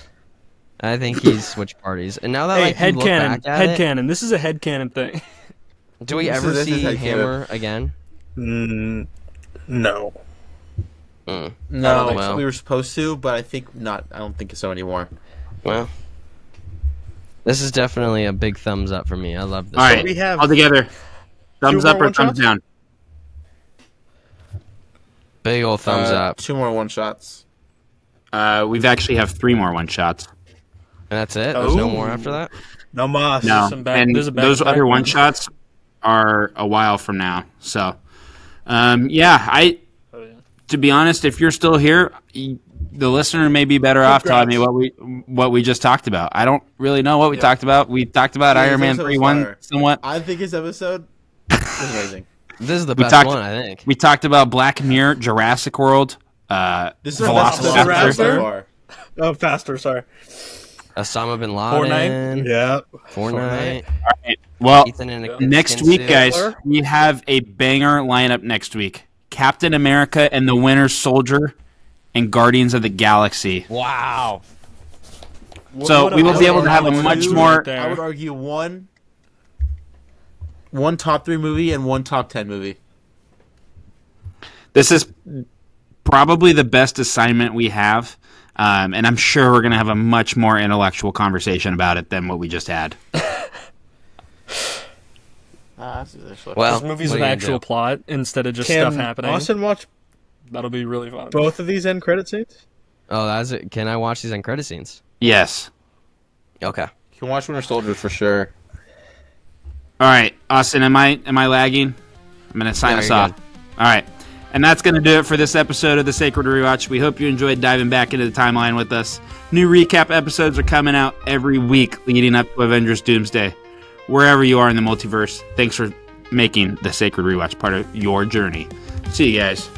I think he's switched parties, and now that Hey, like you look headcanon. back at it, Headcanon. This is a headcanon thing. do we This ever is see headcanon. Hammer again? No. Mm. No, Well. we were supposed to, but I think not. I don't think so anymore. Well, this is definitely a big thumbs up for me. I love this. All right, we have all together. Thumbs two up more or thumbs one-shots? down? Big old thumbs up, 2 more one shots. We've actually have 3 more one shots. and that's it. There's no Ooh. more after that. no mas. No, some back- and there's a those back-to-back other one. one shots are a while from now. So, yeah, Oh, yeah. to be honest, if you're still here, the listener may be better off telling me what we just talked about. I don't really know what we talked about. We talked about Yeah, Iron Man this episode 3 was 1 fire. somewhat. I think his episode was amazing. This is the We best talked- one, I think. We talked about Black Mirror, Jurassic World. This is our best episode Velociraptor. so far. Oh, faster. Sorry. Osama bin Laden, Yeah. Fortnite, Well, Ethan in a next skin week, suit. guys, we have a banger lineup next week. Captain America and the Winter Soldier and Guardians of the Galaxy. Wow. So What a- we will be able what to have a dude much right more. there. I would argue one top 3 movie and one top 10 movie. This is probably the best assignment we have, and I'm sure we're going to have a much more intellectual conversation about it than what we just had. Well, This movie's what an are you gonna actual do? plot instead of just Can stuff happening. Austin watch That'll be really fun. both of these end credit scenes? Oh, that's it. Can I watch these end credit scenes? Yes. Okay. You can watch Winter Soldier for sure. All right, Austin, am I lagging? I'm going to sign Yeah, us you're off. good. All right. And that's going to do it for this episode of the Sacred Rewatch. We hope you enjoyed diving back into the timeline with us. New recap episodes are coming out every week leading up to Avengers Doomsday. Wherever you are in the multiverse, thanks for making the Sacred Rewatch part of your journey. See you guys.